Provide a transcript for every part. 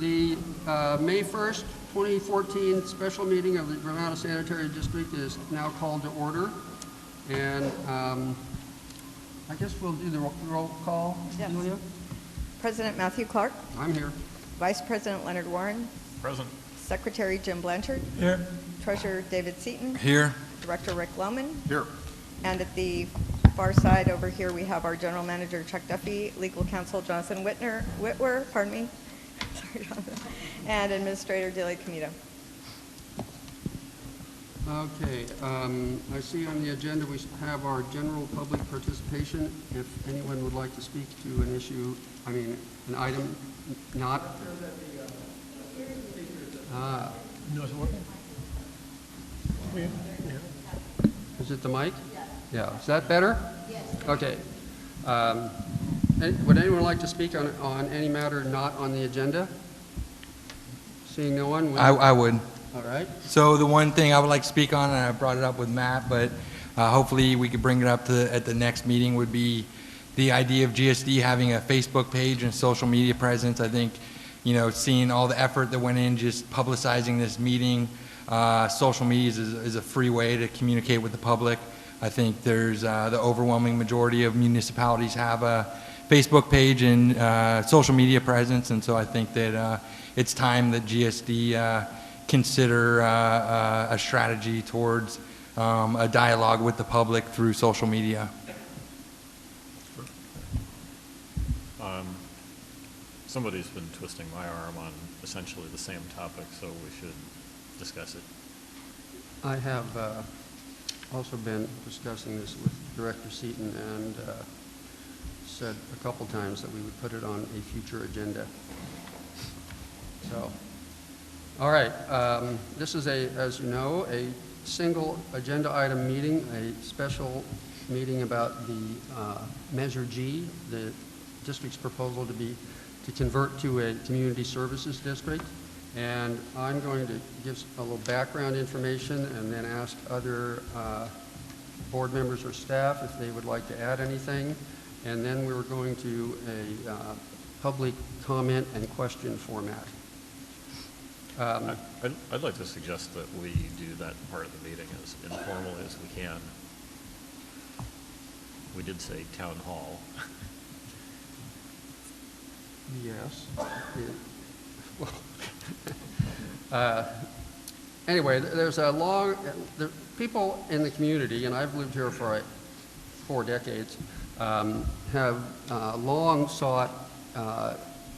The May 1st, 2014 special meeting of the Granada Sanitary District is now called to order. And I guess we'll do the roll call. Yes. Julia? President Matthew Clark. I'm here. Vice President Leonard Warren. Present. Secretary Jim Blanchard. Here. Treasurer David Seaton. Here. Director Rick Lohman. Here. And at the far side over here, we have our General Manager Chuck Duffy, Legal Counsel Jonathan Whitwer, pardon me, sorry, Jonathan, and Administrator Delia Comito. Okay, I see on the agenda we have our general public participation. If anyone would like to speak to an issue, an item not. No, is it working? Yeah. Is it the mic? Yeah. Is that better? Yes. Okay. Would anyone like to speak on any matter not on the agenda? Seeing no one? I would. All right. So the one thing I would like to speak on, and I brought it up with Matt, but hopefully we could bring it up at the next meeting, would be the idea of GSD having a Facebook page and social media presence. I think, seeing all the effort that went in just publicizing this meeting, social media is a free way to communicate with the public. I think there's the overwhelming majority of municipalities have a Facebook page and social media presence, and so I think that it's time that GSD consider a strategy towards a dialogue with the public through social media. Somebody's been twisting my arm on essentially the same topic, so we should discuss it. I have also been discussing this with Director Seaton and said a couple times that we would put it on a future agenda. So, all right. This is as you know, a single agenda item meeting, a special meeting about the Measure G, the district's proposal to convert to a community services district. And I'm going to give a little background information and then ask other board members or staff if they would like to add anything. And then we're going to a public comment and question format. I'd like to suggest that we do that part of the meeting as informally as we can. We did say town hall. Yes. Anyway, there's people in the community, and I've lived here for 4 decades, have long sought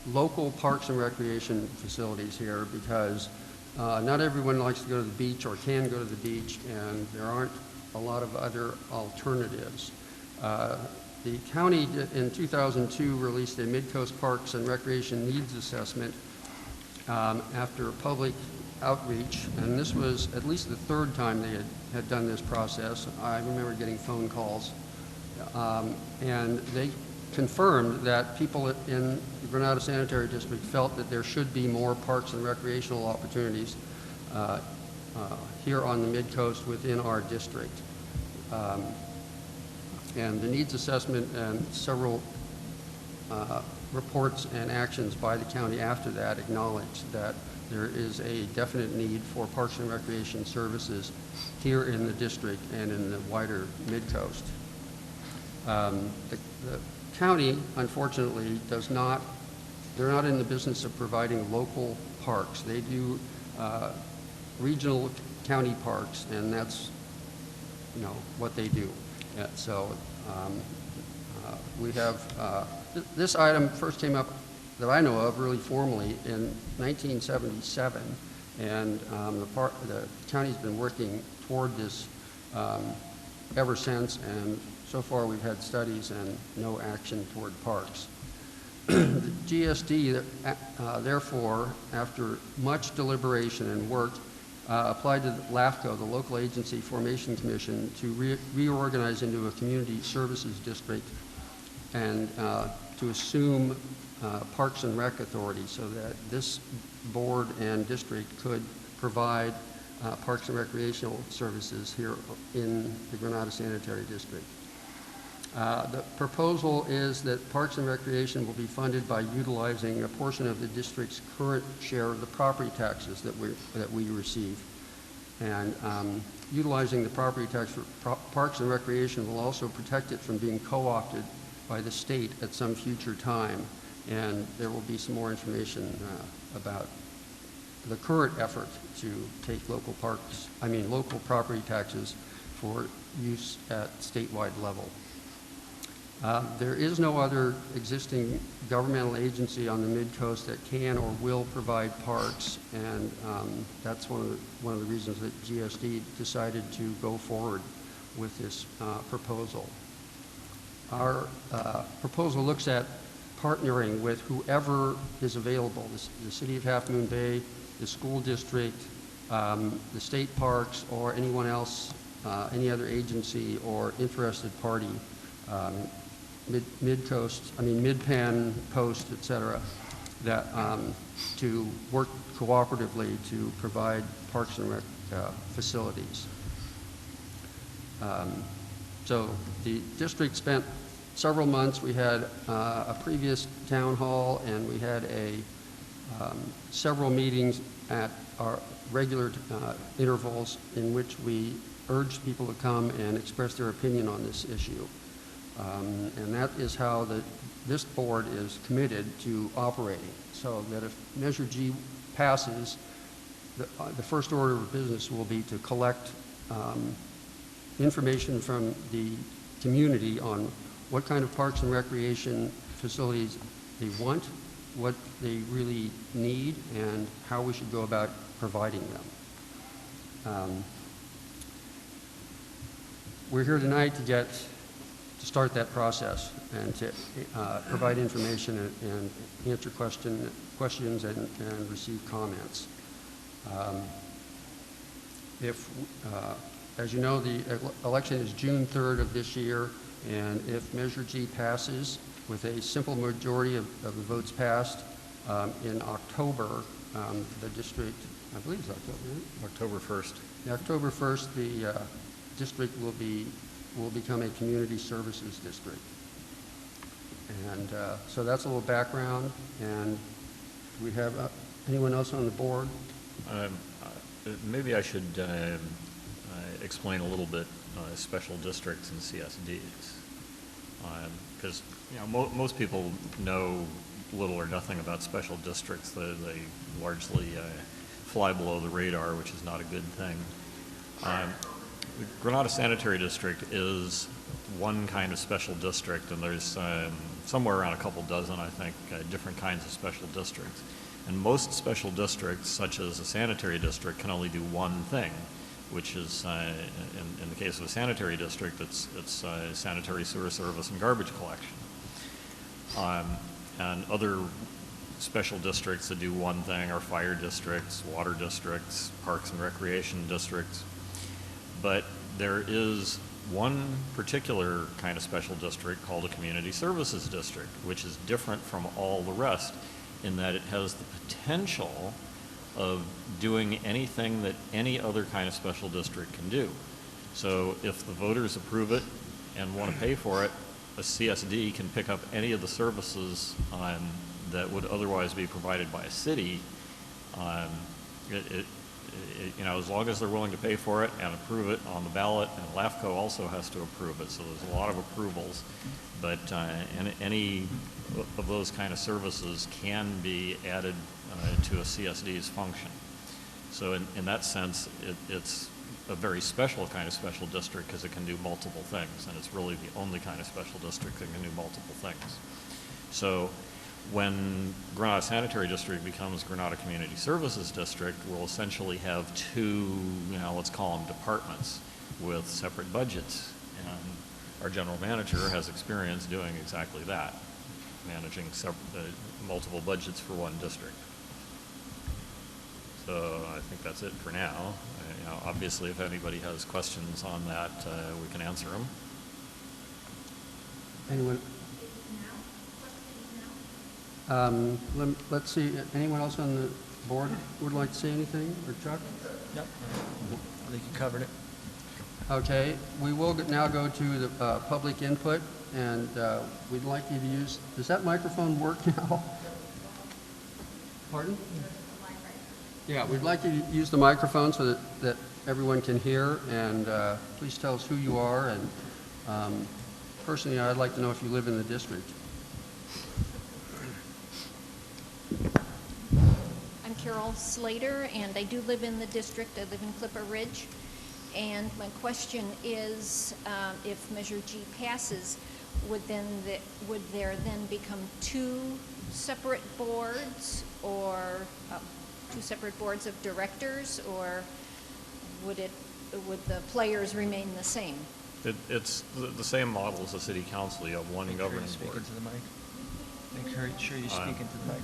local parks and recreation facilities here because not everyone likes to go to the beach or can go to the beach, and there aren't a lot of other alternatives. The county in 2002 released a Mid-Coast Parks and Recreation Needs Assessment after public outreach, and this was at least the 3rd time they had done this process. I remember getting phone calls, and they confirmed that people in the Granada Sanitary District felt that there should be more parks and recreational opportunities here on the Mid-Coast within our district. And the needs assessment and several reports and actions by the county after that acknowledged that there is a definite need for parks and recreation services here in the district and in the wider Mid-Coast. The county, unfortunately, they're not in the business of providing local parks. They do regional county parks, and that's, what they do. So we have, this item first came up that I know of really formally in 1977, and the county's been working toward this ever since, and so far we've had studies and no action toward parks. The GSD, therefore, after much deliberation and work, applied to the LAFCO, the Local Agency Formation Commission, to reorganize into a community services district and to assume Parks and Rec Authority so that this board and district could provide parks and recreational services here in the Granada Sanitary District. The proposal is that Parks and Recreation will be funded by utilizing a portion of the district's current share of the property taxes that we receive. And utilizing the property tax for Parks and Recreation will also protect it from being co-opted by the state at some future time. And there will be some more information about the current effort to take local property taxes for use at statewide level. There is no other existing governmental agency on the Mid-Coast that can or will provide parks, and that's one of the reasons that GSD decided to go forward with this proposal. Our proposal looks at partnering with whoever is available, the City of Half Moon Bay, the school district, the state parks, or anyone else, any other agency or interested party, Mid-Pan, Coast, et cetera, that to work cooperatively to provide parks and rec facilities. So the district spent several months. We had a previous town hall, and we had several meetings at our regular intervals in which we urged people to come and express their opinion on this issue. And that is how this board is committed to operating, so that if Measure G passes, the first order of business will be to collect information from the community on what kind of parks and recreation facilities they want, what they really need, and how we should go about providing them. We're here tonight to start that process and to provide information and answer questions and receive comments. As you know, the election is June 3rd of this year, and if Measure G passes with a simple majority of the votes passed in October, the district, I believe it's October, right? October 1st. October 1st, the district will become a community services district. And so that's a little background. And do we have anyone else on the board? Maybe I should explain a little bit special districts and CSDs. Because most people know little or nothing about special districts. They largely fly below the radar, which is not a good thing. The Granada Sanitary District is one kind of special district, and there's somewhere around a couple dozen, I think, different kinds of special districts. And most special districts, such as a sanitary district, can only do one thing, which is, in the case of a sanitary district, it's sanitary sewer service and garbage collection. And other special districts that do one thing are fire districts, water districts, parks and recreation districts. But there is one particular kind of special district called a community services district, which is different from all the rest in that it has the potential of doing anything that any other kind of special district can do. So if the voters approve it and want to pay for it, a CSD can pick up any of the services that would otherwise be provided by a city, as long as they're willing to pay for it and approve it on the ballot, and LAFCO also has to approve it, so there's a lot of approvals. But any of those kind of services can be added to a CSD's function. So in that sense, it's a very special kind of special district because it can do multiple things, and it's really the only kind of special district that can do multiple things. So when Granada Sanitary District becomes Granada Community Services District, we'll essentially have two, let's call them departments with separate budgets. And our general manager has experience doing exactly that, managing multiple budgets for one district. So I think that's it for now. Obviously, if anybody has questions on that, we can answer them. Anyone? Let's see, anyone else on the board would like to say anything, or Chuck? Yep, I think you covered it. Okay, we will now go to the public input. and we'd like you to use, does that microphone work now? Pardon? Yeah, we'd like you to use the microphone so that everyone can hear, and please tell us who you are, and personally, I'd like to know if you live in the district. I'm Carol Slater, and I do live in the district. I live in Clipper Ridge. And my question is, if Measure G passes, would there then become two separate boards, or two separate boards of directors, or would the players remain the same? It's the same model as the city council. You have one governing Speak board. into the mic. Make sure you speak into the mic.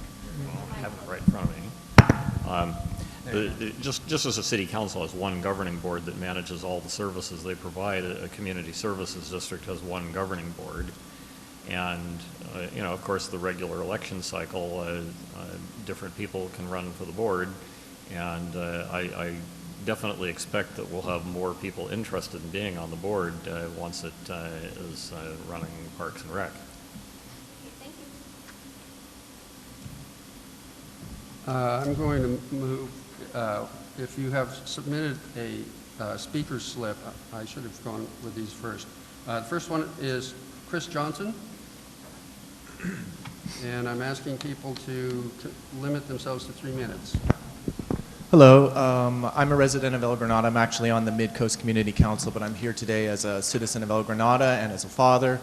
I have it right in front of me. Just as a city council has one governing board that manages all the services they provide, a community services district has one governing board. And, of course, the regular election cycle, different people can run for the board. And I definitely expect that we'll have more people interested in being on the board once it is running Parks and Rec. Thank you. I'm going to move, if you have submitted a speaker slip, I should have gone with these first. The first one is Chris Johnson, and I'm asking people to limit themselves to 3 minutes. Hello, I'm a resident of El Granada. I'm actually on the Mid-Coast Community Council, but I'm here today as a citizen of El Granada and as a father.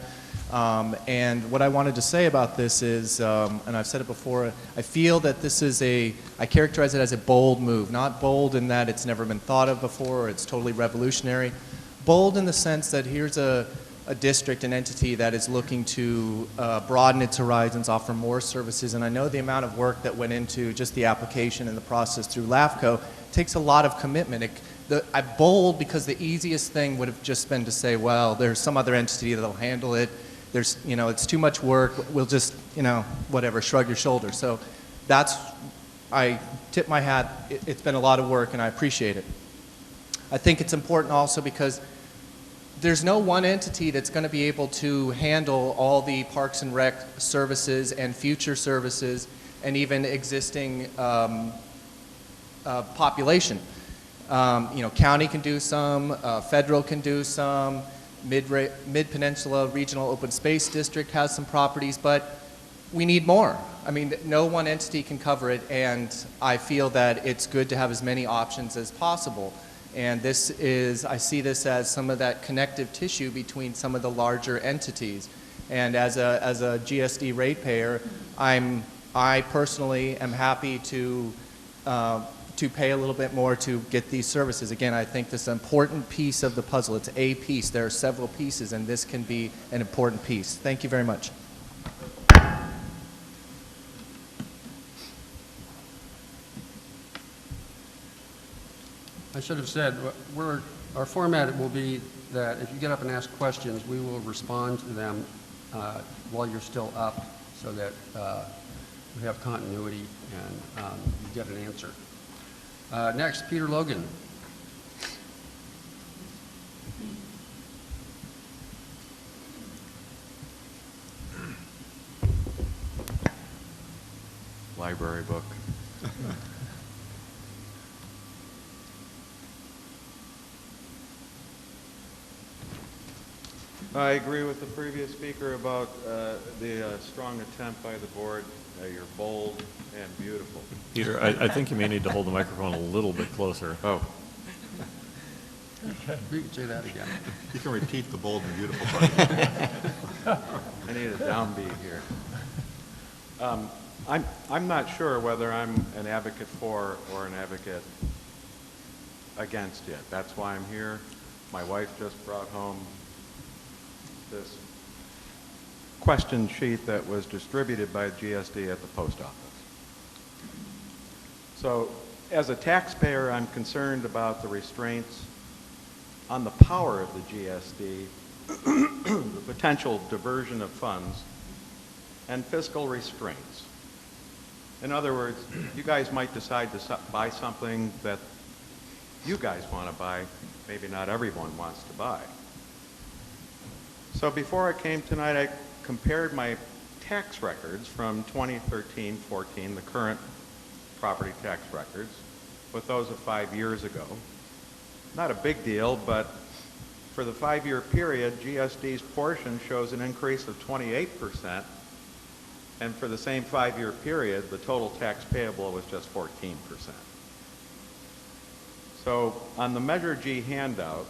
And what I wanted to say about this is, and I've said it before, I feel that this is I characterize it as a bold move. Not bold in that it's never been thought of before, or it's totally revolutionary. Bold in the sense that here's a district, an entity that is looking to broaden its horizons, offer more services, and I know the amount of work that went into just the application and the process through LAFCO takes a lot of commitment. I'm bold because the easiest thing would have just been to say, well, there's some other entity that'll handle it. There's, it's too much work. We'll just, whatever, shrug your shoulders. So I tip my hat. It's been a lot of work, and I appreciate it. I think it's important also because there's no one entity that's going to be able to handle all the Parks and Rec services and future services and even existing population. County can do some, federal can do some, Mid-Peninsula Regional Open Space District has some properties, but we need more. I mean, no one entity can cover it, and I feel that it's good to have as many options as possible. And I see this as some of that connective tissue between some of the larger entities. And as a GSD ratepayer, I personally am happy to pay a little bit more to get these services. Again, I think this is an important piece of the puzzle. It's a piece. There are several pieces, and this can be an important piece. Thank you very much. I should have said, our format will be that if you get up and ask questions, we will respond to them while you're still up so that we have continuity and you get an answer. Next, Peter Logan. Library book. I agree with the previous speaker about the strong attempt by the board. You're bold and beautiful. Peter, I think you may need to hold the microphone a little bit closer. Oh. You can say that again. You can repeat the bold and beautiful part. I need a downbeat here. I'm not sure whether I'm an advocate for or an advocate against it. That's why I'm here. My wife just brought home this question sheet that was distributed by GSD at the post office. So as a taxpayer, I'm concerned about the restraints on the power of the GSD, the potential diversion of funds, and fiscal restraints. In other words, you guys might decide to buy something that you guys want to buy, maybe not everyone wants to buy. So before I came tonight, I compared my tax records from 2013-14, the current property tax records, with those of 5 years ago. Not a big deal, but for the 5-year period, GSD's portion shows an increase of 28%, and for the same 5-year period, the total tax payable was just 14%. So on the Measure G handout,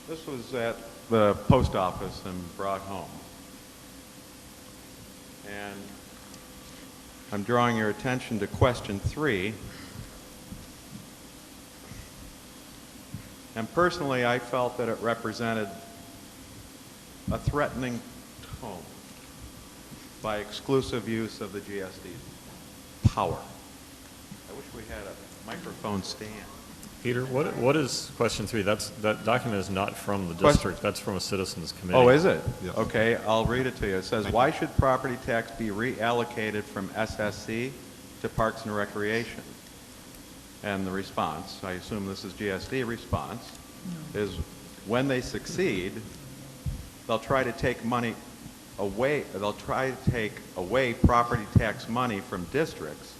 this was at the post office and brought home. And I'm drawing your attention to question 3. And personally, I felt that it represented a threatening tone by exclusive use of the GSD's power. I wish we had a microphone stand. Peter, what is question 3? That document is not from the district. That's from a citizens committee. Oh, is it? Yes. Okay, I'll read it to you. It says, why should property tax be reallocated from SSC to Parks and Recreation? And the response, I assume this is GSD response, is when they succeed, they'll try to take money away, they'll try to take away property tax money from districts,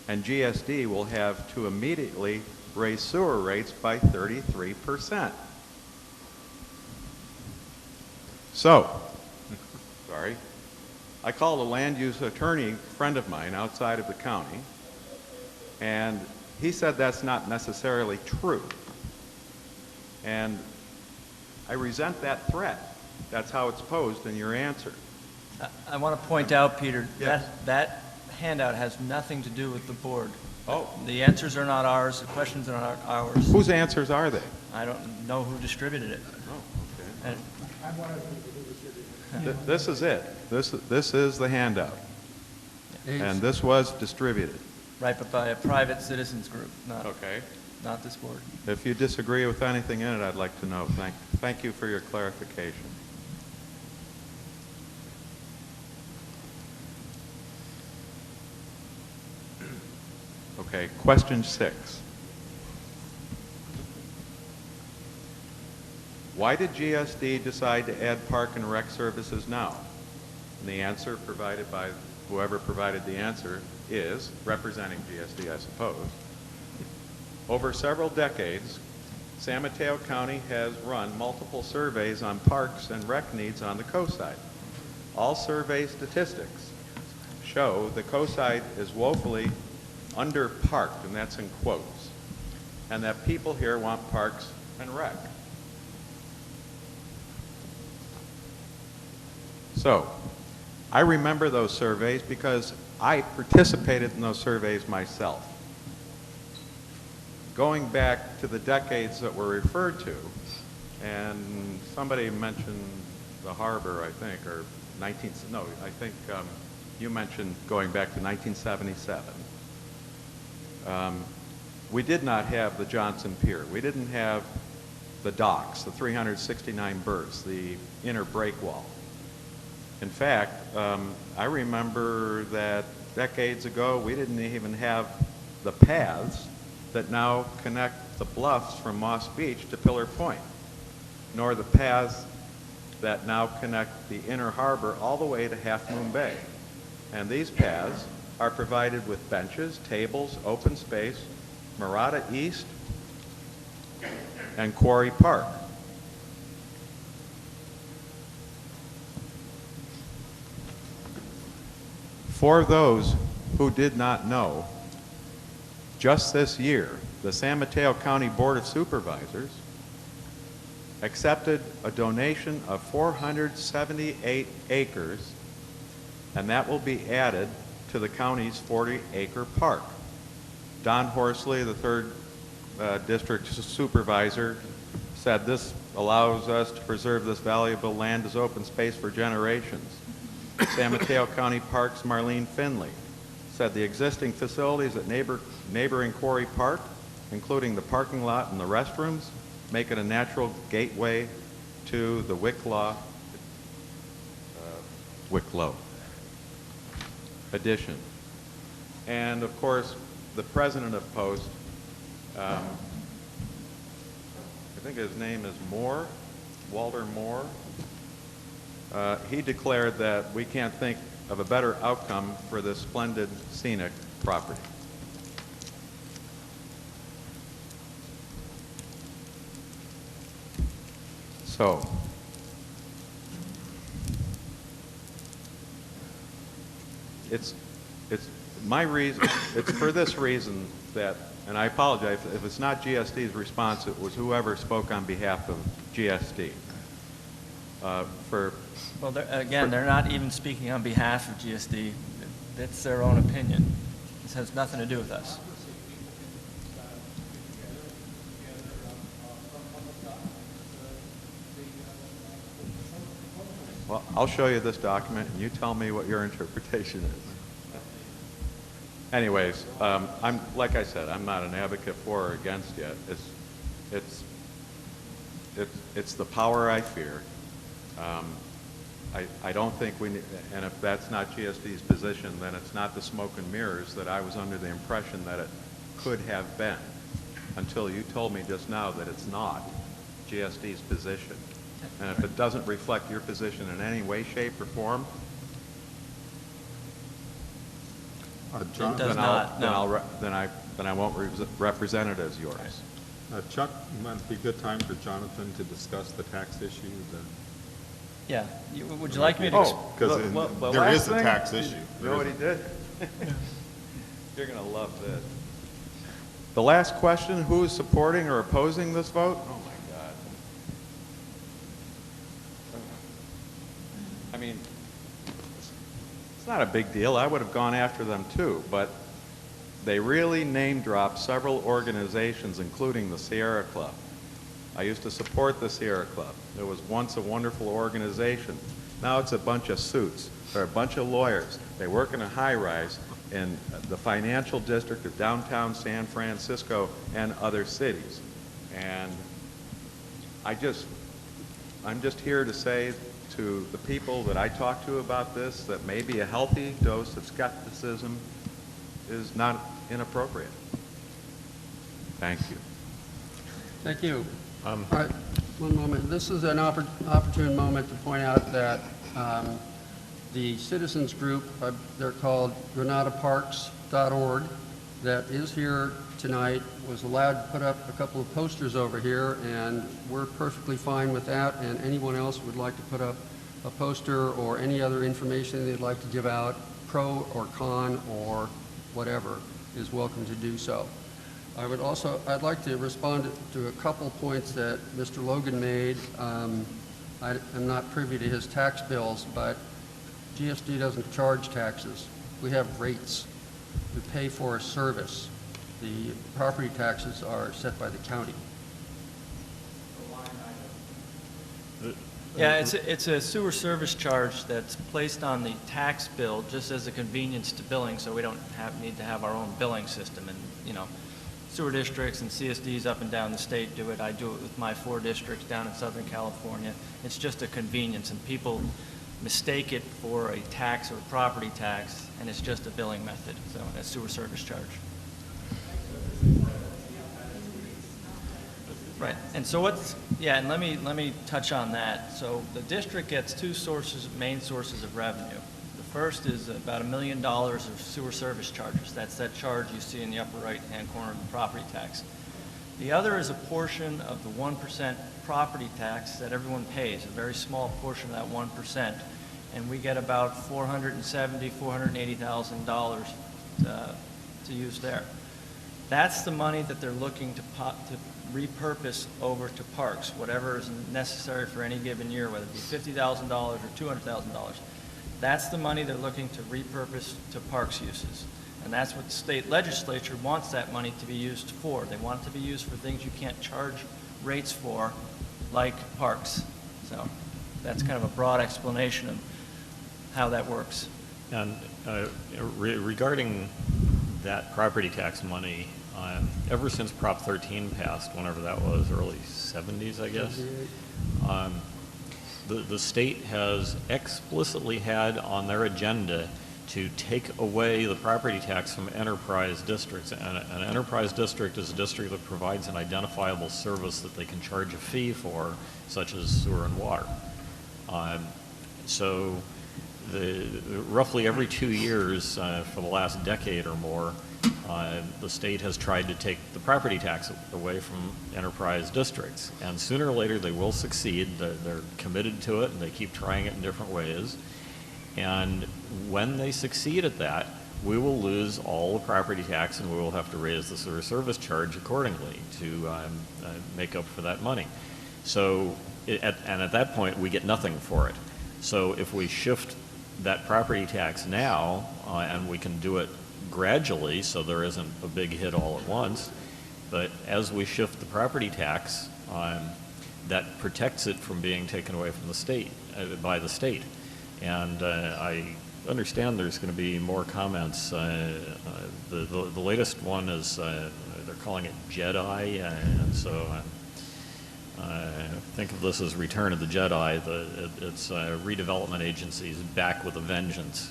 and GSD will have to immediately raise sewer rates by 33%. So, sorry, I called a land use attorney friend of mine outside of the county, and he said that's not necessarily true. And I resent that threat. That's how it's posed in your answer. I want to point out, Peter, Yes. that handout has nothing to do with the board. Oh. The answers are not ours, the questions are not ours. Whose answers are they? I don't know who distributed it. Oh, okay. And This is it. This is the handout. And this was distributed. right, but by a private citizens group, Okay. not this board. If you disagree with anything in it, I'd like to know. Thank you for your clarification. Okay, question 6. Why did GSD decide to add park and rec services now? And the answer provided by whoever provided the answer is, representing GSD, I suppose. Over several decades, San Mateo County has run multiple surveys on parks and rec needs on the coast side. All survey statistics show the coast side is woefully underparked, and that's in quotes, and that people here want parks and rec. So, I remember those surveys because I participated in those surveys myself. Going back to the decades that were referred to, and somebody mentioned the harbor, I think, or you mentioned going back to 1977. We did not have the Johnson Pier. We didn't have the docks, the 369 berths, the inner breakwall. In fact, I remember that decades ago, we didn't even have the paths that now connect the bluffs from Moss Beach to Pillar Point, nor the paths that now connect the inner harbor all the way to Half Moon Bay. And these paths are provided with benches, tables, open space, Murata East, and Quarry Park. For those who did not know, just this year, the San Mateo County Board of Supervisors accepted a donation of 478 acres, and that will be added to the county's 40-acre park. Don Horsley, the 3rd District Supervisor, said this allows us to preserve this valuable land as open space for generations. San Mateo County Parks Marlene Finley said the existing facilities at neighboring Quarry Park, including the parking lot and the restrooms, make it a natural gateway to the Wicklow addition. And of course, the president of Post I think his name is Moore, Walter Moore. He declared that we can't think of a better outcome for this splendid scenic property. So, it's my reason, it's for this reason that, and I apologize, if it's not GSD's response, it was whoever spoke on behalf of GSD. Well, they're not even speaking on behalf of GSD. That's their own opinion. This has nothing to do with us. Well, I'll show you this document, and you tell me what your interpretation is. Anyways, like I said, I'm not an advocate for or against yet. It's the power I fear. I don't think we need, and if that's not GSD's position, then it's not the smoke and mirrors that I was under the impression that it could have been, until you told me just now that it's not GSD's position. And if it doesn't reflect your position in any way, shape, or form, It does not, no. then I won't represent it as yours. Chuck, might be a good time for Jonathan to discuss the tax issue. Yeah. Would you like me to? Because there is a tax issue. You know what he did? You're going to love this. The last question, who is supporting or opposing this vote? Oh, my God. I mean, it's not a big deal. I would have gone after them too, but they really name-dropped several organizations, including the Sierra Club. I used to support the Sierra Club. It was once a wonderful organization. Now it's a bunch of suits. They're a bunch of lawyers. They work in a high-rise in the financial district of downtown San Francisco and other cities. And I'm just here to say to the people that I talk to about this that maybe a healthy dose of skepticism is not inappropriate. Thank you. Thank you. All right, one moment. This is an opportune moment to point out that the citizens group, they're called GranadaParks.org, that is here tonight, was allowed to put up a couple of posters over here, and we're perfectly fine with that, and anyone else would like to put up a poster or any other information they'd like to give out, pro or con or whatever, is welcome to do so. I'd like to respond to a couple points that Mr. Logan made. I'm not privy to his tax bills, but GSD doesn't charge taxes. We have rates. We pay for a service. The property taxes are set by the county. Yeah, it's a sewer service charge that's placed on the tax bill just as a convenience to billing, so we don't need to have our own billing system. And, you know, sewer districts and CSDs up and down the state do it. I do it with my 4 districts down in Southern California. It's just a convenience, and people mistake it for a tax or a property tax, and it's just a billing method, so a sewer service charge. Right, and so and let me touch on that. So the district gets 2 main sources of revenue. The first is about $1 million of sewer service charges. That's that charge you see in the upper right-hand corner of the property tax. The other is a portion of the 1% property tax that everyone pays, a very small portion of that 1%, and we get about $470,000, $480,000 to use there. That's the money that they're looking to repurpose over to parks, whatever is necessary for any given year, whether it be $50,000 or $200,000. That's the money they're looking to repurpose to parks uses. And that's what the state legislature wants that money to be used for. They want it to be used for things you can't charge rates for, like parks. So that's kind of a broad explanation of how that works. And regarding that property tax money, ever since Prop 13 passed, whenever that was, early 70s, I guess, the state has explicitly had on their agenda to take away the property tax from enterprise districts. And an enterprise district is a district that provides an identifiable service that they can charge a fee for, such as sewer and water. So roughly every 2 years for the last decade or more, the state has tried to take the property tax away from enterprise districts. And sooner or later they will succeed. They're committed to it and they keep trying it in different ways. And when they succeed at that, we will lose all the property tax and we will have to raise the sewer service charge accordingly to make up for that money. So, at that point, we get nothing for it. So if we shift that property tax now, and we can do it gradually so there isn't a big hit all at once, but as we shift the property tax, that protects it from being taken away from the state, by the state. And I understand there's going to be more comments. The latest one is, they're calling it Jedi, and so think of this as Return of the Jedi. It's redevelopment agencies back with a vengeance,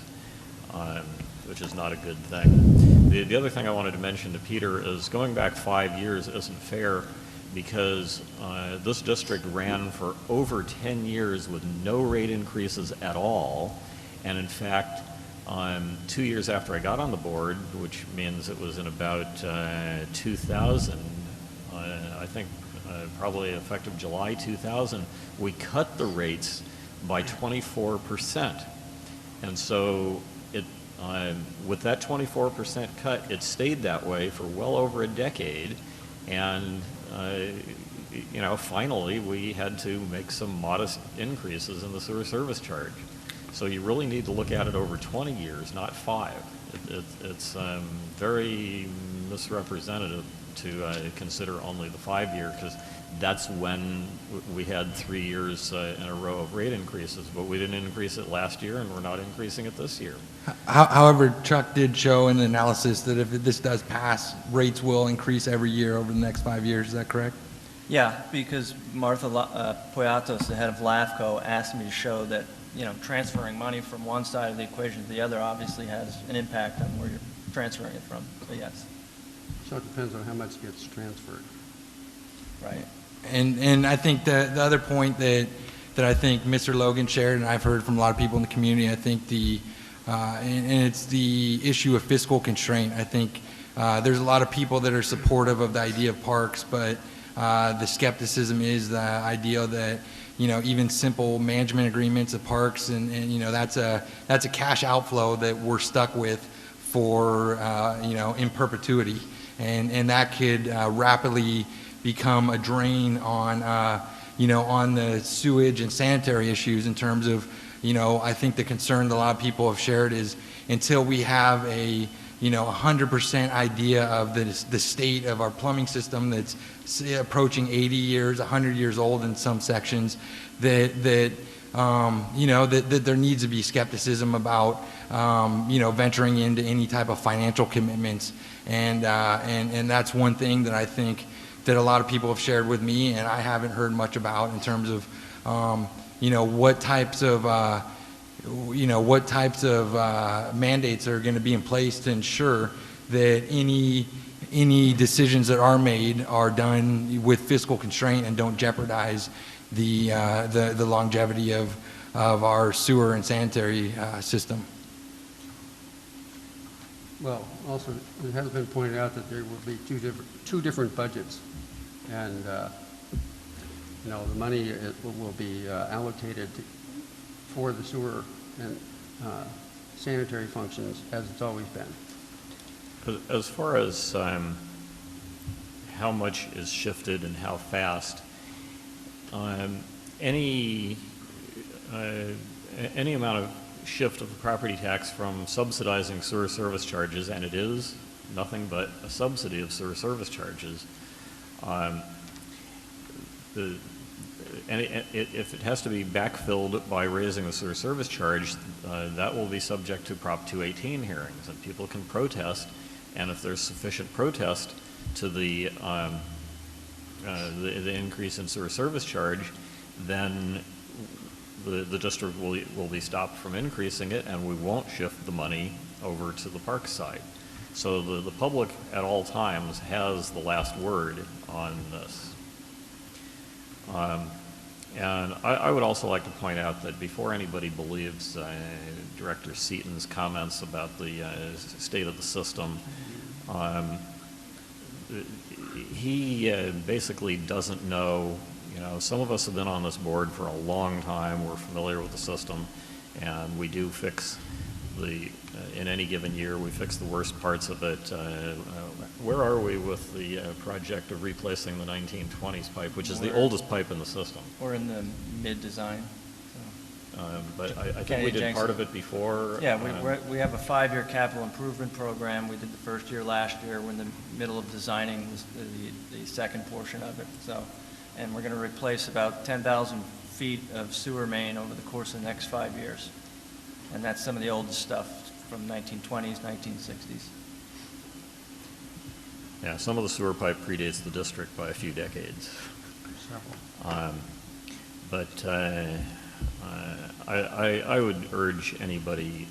which is not a good thing. The other thing I wanted to mention to Peter is going back 5 years isn't fair, because this district ran for over 10 years with no rate increases at all. And in fact, 2 years after I got on the board, which means it was in about 2000, I think probably effective July 2000, we cut the rates by 24%. And so with that 24% cut, it stayed that way for well over a decade. And finally, we had to make some modest increases in the sewer service charge. So you really need to look at it over 20 years, not 5. It's very misrepresentative to consider only the 5-year, because that's when we had 3 years in a row of rate increases, but we didn't increase it last year, and we're not increasing it this year. However, Chuck did show in the analysis that if this does pass, rates will increase every year over the next 5 years. Is that correct? Yeah, because Martha Poyatos, the head of LAFCO, asked me to show that, transferring money from one side of the equation to the other obviously has an impact on where you're transferring it from. So yes. So it depends on how much gets transferred. Right. And I think the other point that I think Mr. Logan shared, and I've heard from a lot of people in the community, I think and it's the issue of fiscal constraint. I think there's a lot of people that are supportive of the idea of parks, but the skepticism is the idea that even simple management agreements of parks and that's a cash outflow that we're stuck with for in perpetuity, and that could rapidly become a drain on on the sewage and sanitary issues. In terms of I think the concern that a lot of people have shared is, until we have a 100% idea of the state of our plumbing system that's approaching 80 years, 100 years old in some sections, that there needs to be skepticism about venturing into any type of financial commitments, and that's one thing that I think that a lot of people have shared with me, and I haven't heard much about, in terms of what types of mandates are going to be in place to ensure that any decisions that are made are done with fiscal constraint and don't jeopardize the longevity of our sewer and sanitary system. Well, also, it has been pointed out that there will be two different budgets, and the money will be allocated for the sewer and sanitary functions as it's always been. As far as how much is shifted and how fast, any amount of shift of the property tax from subsidizing sewer service charges, and it is nothing but a subsidy of sewer service charges, if it has to be backfilled by raising the sewer service charge, that will be subject to Prop 218 hearings, and people can protest, and if there's sufficient protest to the increase in sewer service charge, then the district will be stopped from increasing it, and we won't shift the money over to the park side. So the public at all times has the last word on this. And I would also like to point out that before anybody believes Director Seaton's comments about the state of the system, he basically doesn't know, some of us have been on this board for a long time, we're familiar with the system, and we do fix in any given year, we fix the worst parts of it. Where are we with the project of replacing the 1920s pipe, which is the oldest pipe in the system? We're in the mid-design. But I think we did part of it before. Yeah, we have a 5-year capital improvement program. We did the first year last year. We're in the middle of designing the second portion of it. And we're going to replace about 10,000 feet of sewer main over the course of the next 5 years. And that's some of the oldest stuff from 1920s, 1960s. Yeah, some of the sewer pipe predates the district by a few decades. But I would urge anybody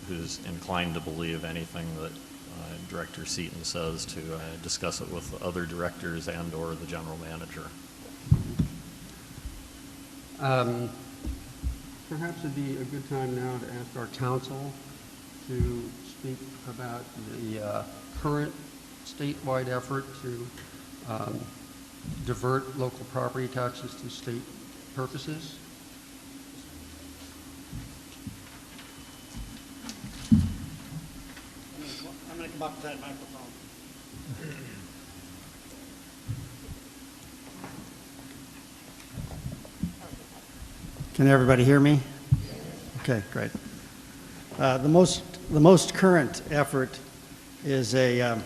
who's inclined to believe anything that Director Seaton says to discuss it with other directors and or the general manager. Perhaps it'd be a good time now to ask our council to speak about the current statewide effort to divert local property taxes to state purposes. I'm going to come up to that microphone. Can everybody hear me? Okay, great. The most current effort is an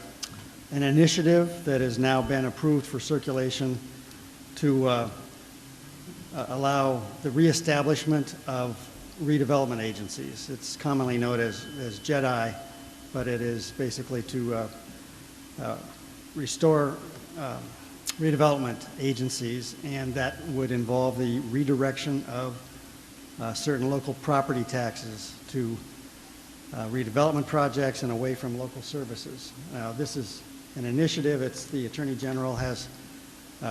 initiative that has now been approved for circulation to allow the reestablishment of redevelopment agencies. It's commonly known as JEDI, but it is basically to restore redevelopment agencies, and that would involve the redirection of certain local property taxes to redevelopment projects and away from local services. Now, this is an initiative. The Attorney General has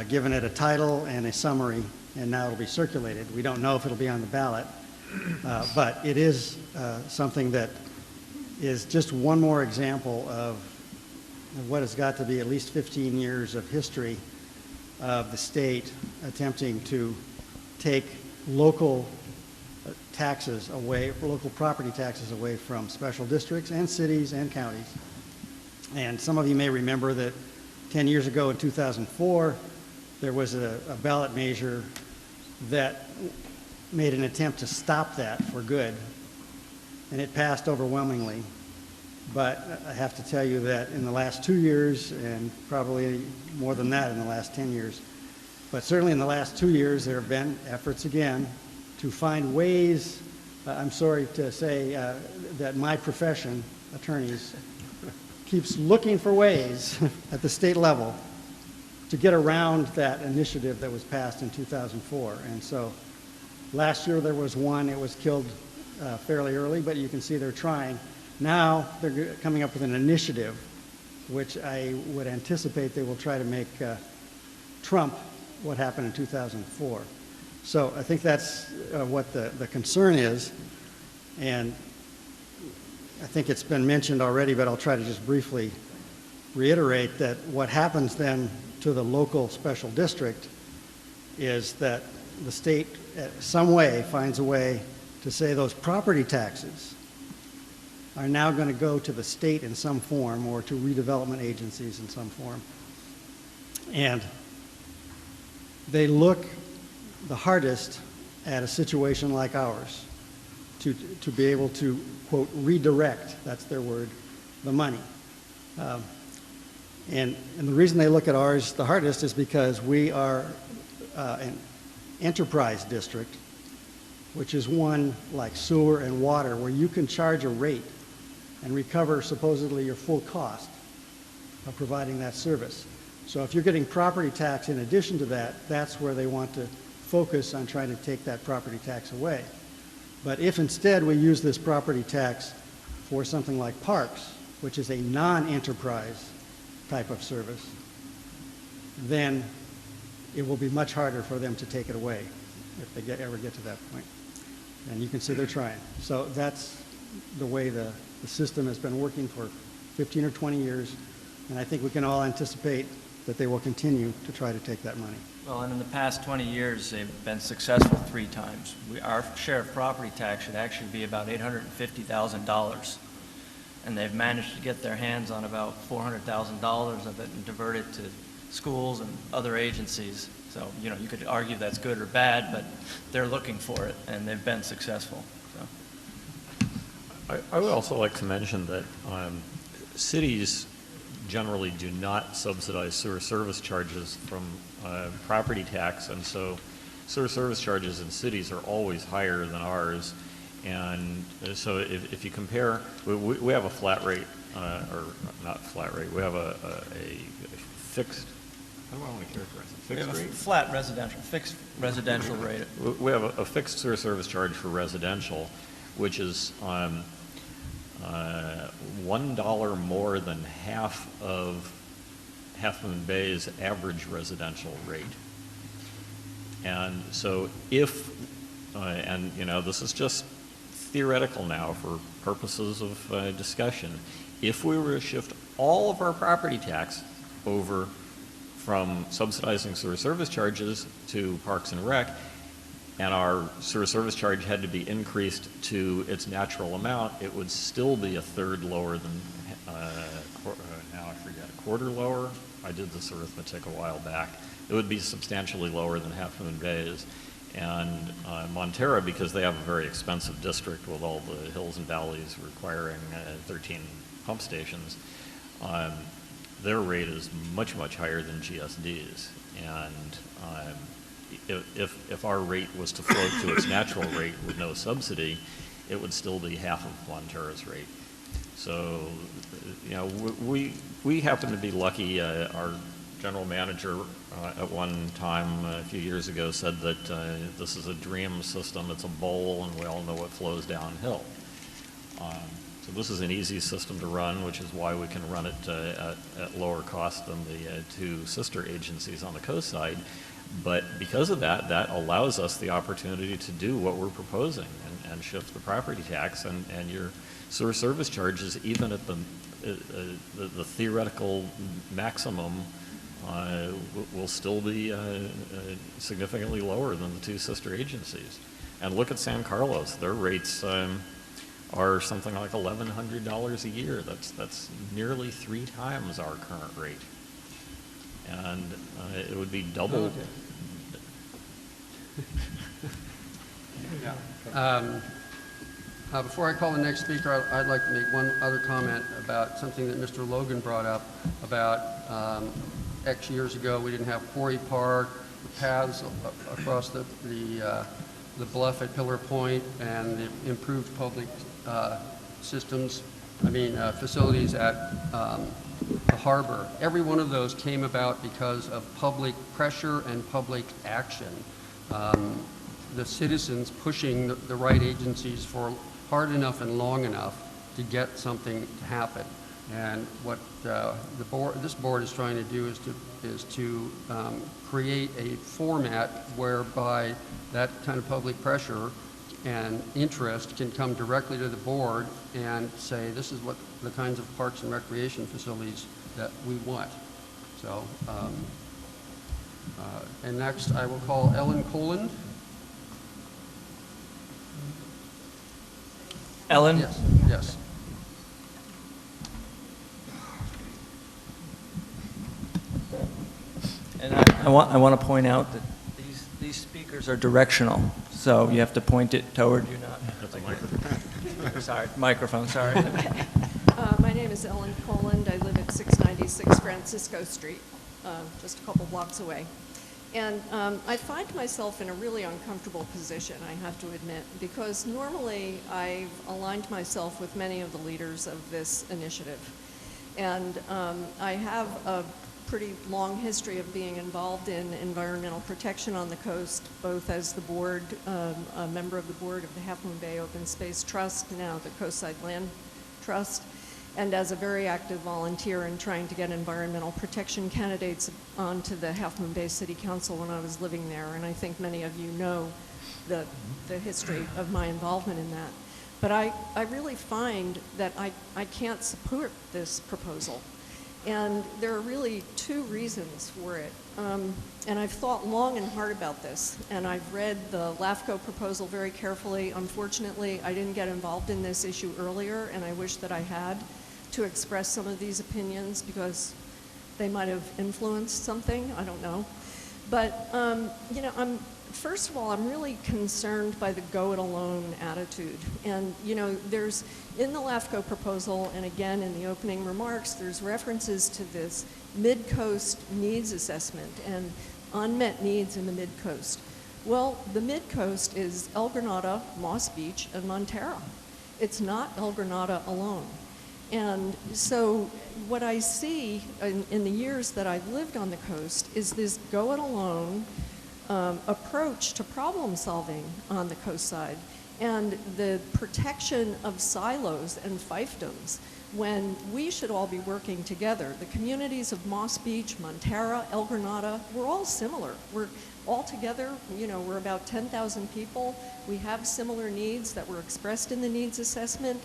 given it a title and a summary, and now it'll be circulated. We don't know if it'll be on the ballot, but it is something that is just one more example of what has got to be at least 15 years of history of the state attempting to take local taxes away, local property taxes away from special districts and cities and counties. And some of you may remember that 10 years ago in 2004, there was a ballot measure that made an attempt to stop that for good, and it passed overwhelmingly. But I have to tell you that in the last 2 years, and probably more than that in the last 10 years, but certainly in the last 2 years, there have been efforts again to find ways, I'm sorry to say that my profession, attorneys, keeps looking for ways at the state level to get around that initiative that was passed in 2004. And so last year there was one, it was killed fairly early, but you can see they're trying. Now they're coming up with an initiative, which I would anticipate they will try to make trump what happened in 2004. So I think that's what the concern is. And I think it's been mentioned already, but I'll try to just briefly reiterate that what happens then to the local special district is that the state some way finds a way to say those property taxes are now going to go to the state in some form or to redevelopment agencies in some form. And they look the hardest at a situation like ours to be able to, quote, redirect, that's their word, the money. And the reason they look at ours the hardest is because we are an enterprise district, which is one like sewer and water, where you can charge a rate and recover supposedly your full cost of providing that service. So if you're getting property tax in addition to that, that's where they want to focus on trying to take that property tax away. But if instead we use this property tax for something like parks, which is a non-enterprise type of service, then it will be much harder for them to take it away if they ever get to that point. And you can see they're trying. So that's the way the system has been working for 15 or 20 years, and I think we can all anticipate that they will continue to try to take that money. Well, and in the past 20 years, they've been successful 3 times. Our share of property tax should actually be about $850,000. And they've managed to get their hands on about $400,000 of it and divert it to schools and other agencies. So, you know, you could argue that's good or bad, but they're looking for it, and they've been successful. So. I would also like to mention that cities generally do not subsidize sewer service charges from property tax, and so sewer service charges in cities are always higher than ours. And so if you compare, we have a flat rate, or not flat rate, we have a fixed, how do I want to characterize it? Fixed rate? Flat residential, fixed residential rate. We have a fixed sewer service charge for residential, which is $1 more than half of Half Moon Bay's average residential rate. And so if, and you know, this is just theoretical now for purposes of discussion, if we were to shift all of our property tax over from subsidizing sewer service charges to Parks and Rec, and our sewer service charge had to be increased to its natural amount, it would still be a third lower than, now I forget, a quarter lower? I did this arithmetic a while back. It would be substantially lower than Half Moon Bay's. And Montera, because they have a very expensive district with all the hills and valleys requiring 13 pump stations, their rate is much, much higher than GSD's. And if our rate was to float to its natural rate with no subsidy, it would still be half of Montera's rate. So, you know, we happen to be lucky. Our general manager at one time a few years ago said that this is a dream system. It's a bowl, and we all know it flows downhill. So this is an easy system to run, which is why we can run it at lower cost than the 2 sister agencies on the coast side. But because of that, that allows us the opportunity to do what we're proposing and shift the property tax and your sewer service charges, even at the theoretical maximum, will still be significantly lower than the 2 sister agencies. And look at San Carlos; their rates are something like $1,100 a year. That's nearly 3 times our current rate, and it would be double. Okay. Before I call the next speaker, I'd like to make one other comment about something that Mr. Logan brought up about X years ago. We didn't have Quarry Park, the paths across the bluff at Pillar Point, and the improved public facilities at the harbor. Every one of those came about because of public pressure and public action. The citizens pushing the right agencies for hard enough and long enough to get something to happen. And what this board is trying to do is to create a format whereby that kind of public pressure and interest can come directly to the board and say, this is what the kinds of parks and recreation facilities that we want. So, and next I will call Ellen Coland. Ellen? Yes, yes. And I want to point out that these speakers are directional, so you have to point it toward you, not. That's a microphone. Sorry, microphone, sorry. My name is Ellen Poland. I live at 696 Francisco Street, just a couple blocks away. And I find myself in a really uncomfortable position, I have to admit, because normally I've aligned myself with many of the leaders of this initiative. And I have a pretty long history of being involved in environmental protection on the coast, both as the board, a member of the board of the Half Moon Bay Open Space Trust, now the Coastside Land Trust, and as a very active volunteer in trying to get environmental protection candidates onto the Half Moon Bay City Council when I was living there. And I think many of you know the history of my involvement in that. But I really find that I can't support this proposal. And there are really two reasons for it. And I've thought long and hard about this. And I've read the LAFCO proposal very carefully. Unfortunately, I didn't get involved in this issue earlier, and I wish that I had, to express some of these opinions because they might have influenced something. I don't know. But, you know, first of all, I'm really concerned by the go-it-alone attitude. And, you know, there's, in the LAFCO proposal, and again in the opening remarks, there's references to this mid-coast needs assessment and unmet needs in the mid-coast. Well, the mid-coast is El Granada, Moss Beach, and Montara. It's not El Granada alone. And so what I see in the years that I've lived on the coast is this go-it-alone approach to problem solving on the coast side and the protection of silos and fiefdoms when we should all be working together. The communities of Moss Beach, Montara, El Granada, we're all similar. We're all together, you know, we're about 10,000 people. We have similar needs that were expressed in the needs assessment,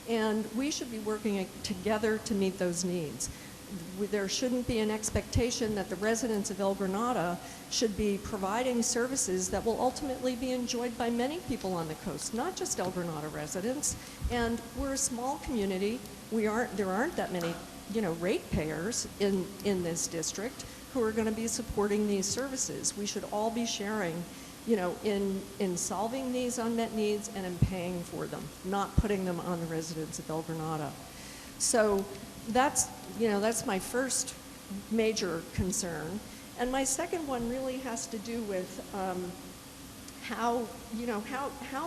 and we should be working together to meet those needs. There shouldn't be an expectation that the residents of El Granada should be providing services that will ultimately be enjoyed by many people on the coast, not just El Granada residents. And we're a small community. There aren't that many, you know, ratepayers in this district who are going to be supporting these services. We should all be sharing, you know, in solving these unmet needs and in paying for them, not putting them on the residents of El Granada. So that's, you know, that's my first major concern. And my second one really has to do with how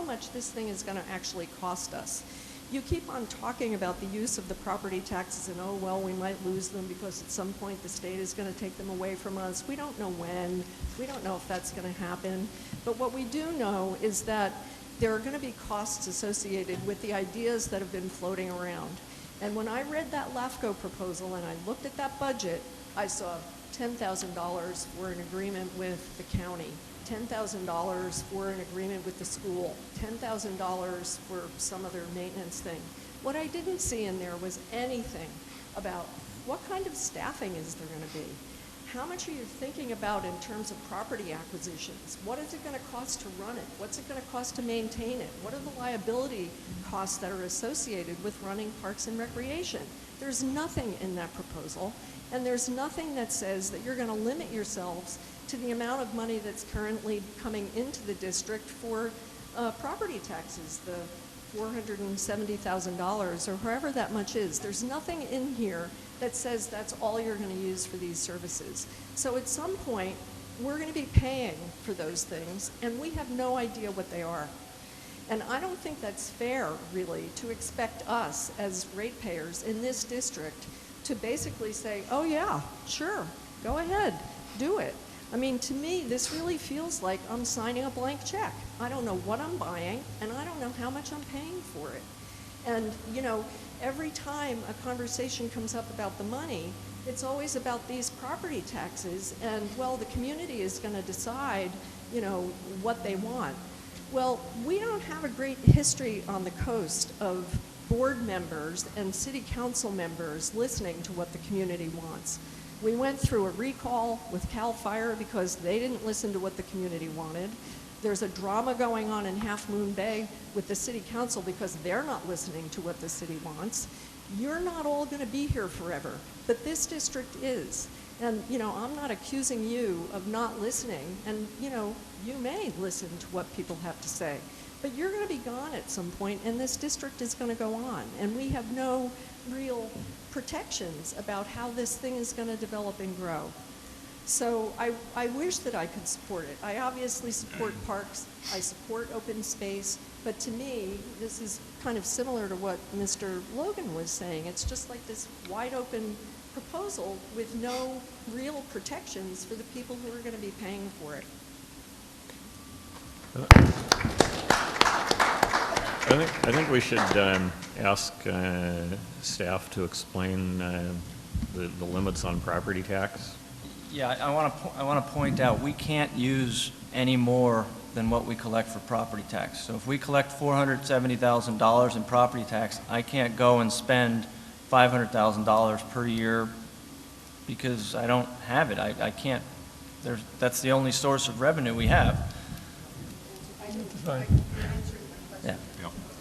much this thing is going to actually cost us. You keep on talking about the use of the property taxes and, oh, well, we might lose them because at some point the state is going to take them away from us. We don't know when. We don't know if that's going to happen. But what we do know is that there are going to be costs associated with the ideas that have been floating around. And when I read that LAFCO proposal and I looked at that budget, I saw $10,000 for an agreement with the county, $10,000 for an agreement with the school, $10,000 for some other maintenance thing. What I didn't see in there was anything about what kind of staffing is there going to be? How much are you thinking about in terms of property acquisitions? What is it going to cost to run it? What's it going to cost to maintain it? What are the liability costs that are associated with running parks and recreation? There's nothing in that proposal, and there's nothing that says that you're going to limit yourselves to the amount of money that's currently coming into the district for property taxes, the $470,000 or however that much is. There's nothing in here that says that's all you're going to use for these services. So at some point, we're going to be paying for those things, and we have no idea what they are. And I don't think that's fair, really, to expect us as ratepayers in this district to basically say, oh yeah, sure, go ahead, do it. I mean, to me, this really feels like I'm signing a blank check. I don't know what I'm buying, and I don't know how much I'm paying for it. And, you know, every time a conversation comes up about the money, it's always about these property taxes, and, well, the community is going to decide, you know, what they want. Well, we don't have a great history on the coast of board members and city council members listening to what the community wants. We went through a recall with CAL FIRE because they didn't listen to what the community wanted. There's a drama going on in Half Moon Bay with the city council because they're not listening to what the city wants. You're not all going to be here forever, but this district is. And, you know, I'm not accusing you of not listening, and, you know, you may listen to what people have to say, but you're going to be gone at some point, and this district is going to go on, and we have no real protections about how this thing is going to develop and grow. So I wish that I could support it. I obviously support parks, I support open space, but to me, this is kind of similar to what Mr. Logan was saying. It's just like this wide open proposal with no real protections for the people who are going to be paying for it. I think we should ask staff to explain the limits on property tax. Yeah, I want to point out, we can't use any more than what we collect for property tax. So if we collect $470,000 in property tax, I can't go and spend $500,000 per year because I don't have it. I can't, that's the only source of revenue we have. Yeah.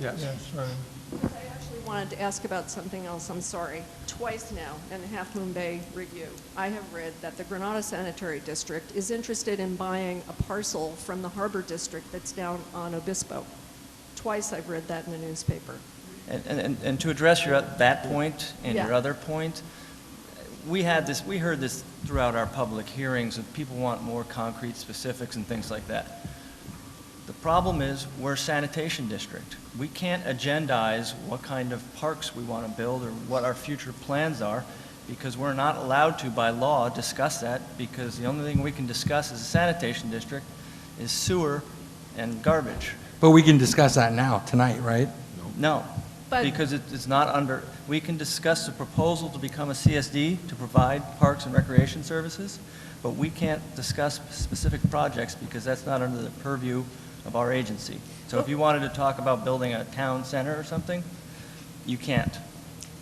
Yes. I actually wanted to ask about something else, I'm sorry. Twice now in the Half Moon Bay Review, I have read that the Granada Sanitary District is interested in buying a parcel from the Harbor District that's down on Obispo. Twice I've read that in the newspaper. And to address that point and your Yeah. other point, we heard this throughout our public hearings, that people want more concrete specifics and things like that. The problem is we're a sanitation district. We can't agendize what kind of parks we want to build or what our future plans are because we're not allowed to, by law, discuss that because the only thing we can discuss as a sanitation district is sewer and garbage. But we can discuss that now, tonight, right? No, But- because it's not under, we can discuss the proposal to become a CSD to provide parks and recreation services, but we can't discuss specific projects because that's not under the purview of our agency. So if you wanted to talk about building a town center or something, you can't,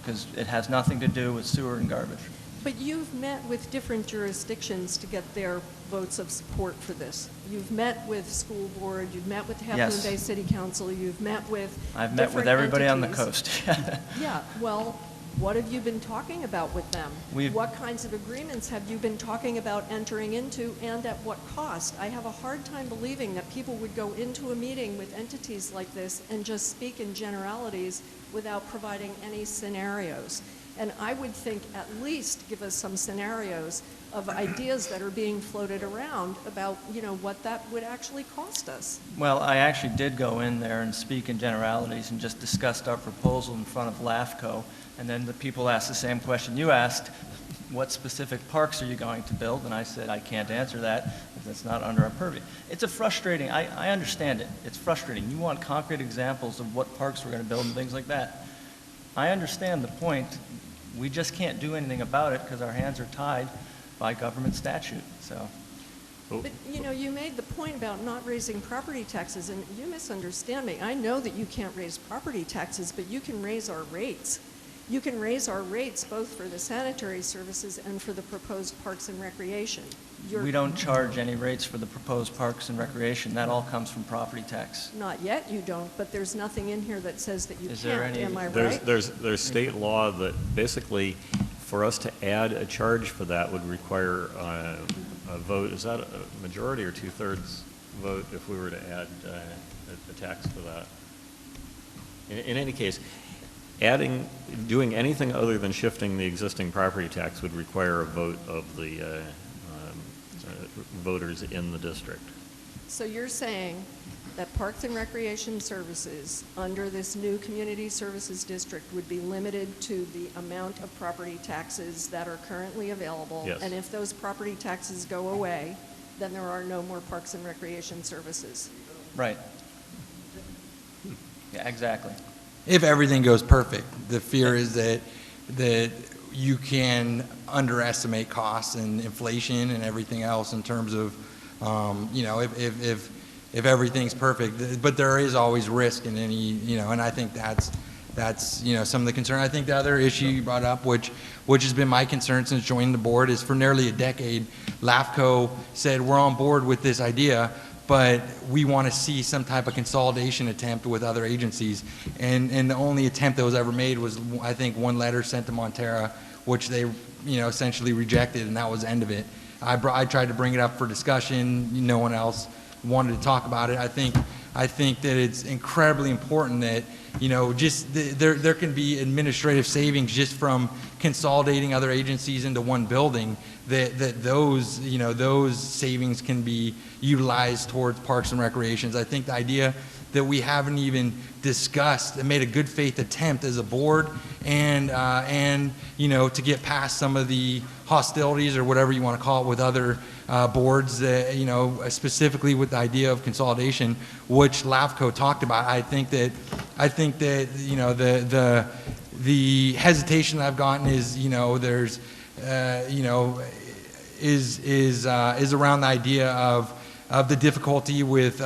because it has nothing to do with sewer and garbage. But you've met with different jurisdictions to get their votes of support for this. You've met with school board, you've met with the Half Moon Yes. Bay City Council, you've met with I've met with different everybody on the entities. coast. Yeah, well, what have you been talking about with them? We've- What kinds of agreements have you been talking about entering into and at what cost? I have a hard time believing that people would go into a meeting with entities like this and just speak in generalities without providing any scenarios. And I would think at least give us some scenarios of ideas that are being floated around about, what that would actually cost us. Well, I actually did go in there and speak in generalities and just discussed our proposal in front of LAFCO. And then the people asked the same question you asked, what specific parks are you going to build? And I said, I can't answer that because that's not under our purview. It's a frustrating, I understand it. It's frustrating. You want concrete examples of what parks we're going to build and things like that. I understand the point. We just can't do anything about it because our hands are tied by government statute, so. But, you made the point about not raising property taxes, and you misunderstand me. I know that you can't raise property taxes, but you can raise our rates. You can raise our rates both for the sanitary services and for the proposed parks and recreation. We don't charge any rates for the proposed parks and recreation. That all comes from property tax. Not yet you don't, but there's nothing in here that says that you Is there can't, any- am I There's, right? there's state law that basically, for us to add a charge for that would require a vote. Is that a majority or two-thirds vote if we were to add a tax for that? In any case, doing anything other than shifting the existing property tax would require a vote of the voters in the district. So you're saying that Parks and Recreation Services under this new Community Services District would be limited to the amount of property taxes that are currently available? Yes. And if those property taxes go away, then there are no more Parks and Recreation Services? Right. Yeah, exactly. If everything goes perfect. The fear is that you can underestimate costs and inflation and everything else in terms of, if everything's perfect. But there is always risk in any, and I think that's some of the concern. I think the other issue you brought up, which has been my concern since joining the board, is for nearly a decade, LAFCO said, we're on board with this idea, but we want to see some type of consolidation attempt with other agencies. And the only attempt that was ever made was, I think, one letter sent to Montera, which they, essentially rejected, and that was the end of it. I tried to bring it up for discussion. No one else wanted to talk about it. I think that it's incredibly important that, there can be administrative savings just from consolidating other agencies into one building, that those savings can be utilized towards parks and recreations. I think the idea that we haven't even discussed and made a good faith attempt as a board and you know, to get past some of the hostilities or whatever you want to call it with other boards that, you know, specifically with the idea of consolidation, which LAFCO talked about. I think that, you know, the hesitation I've gotten is, you know, there's, you know, is around the idea of the difficulty with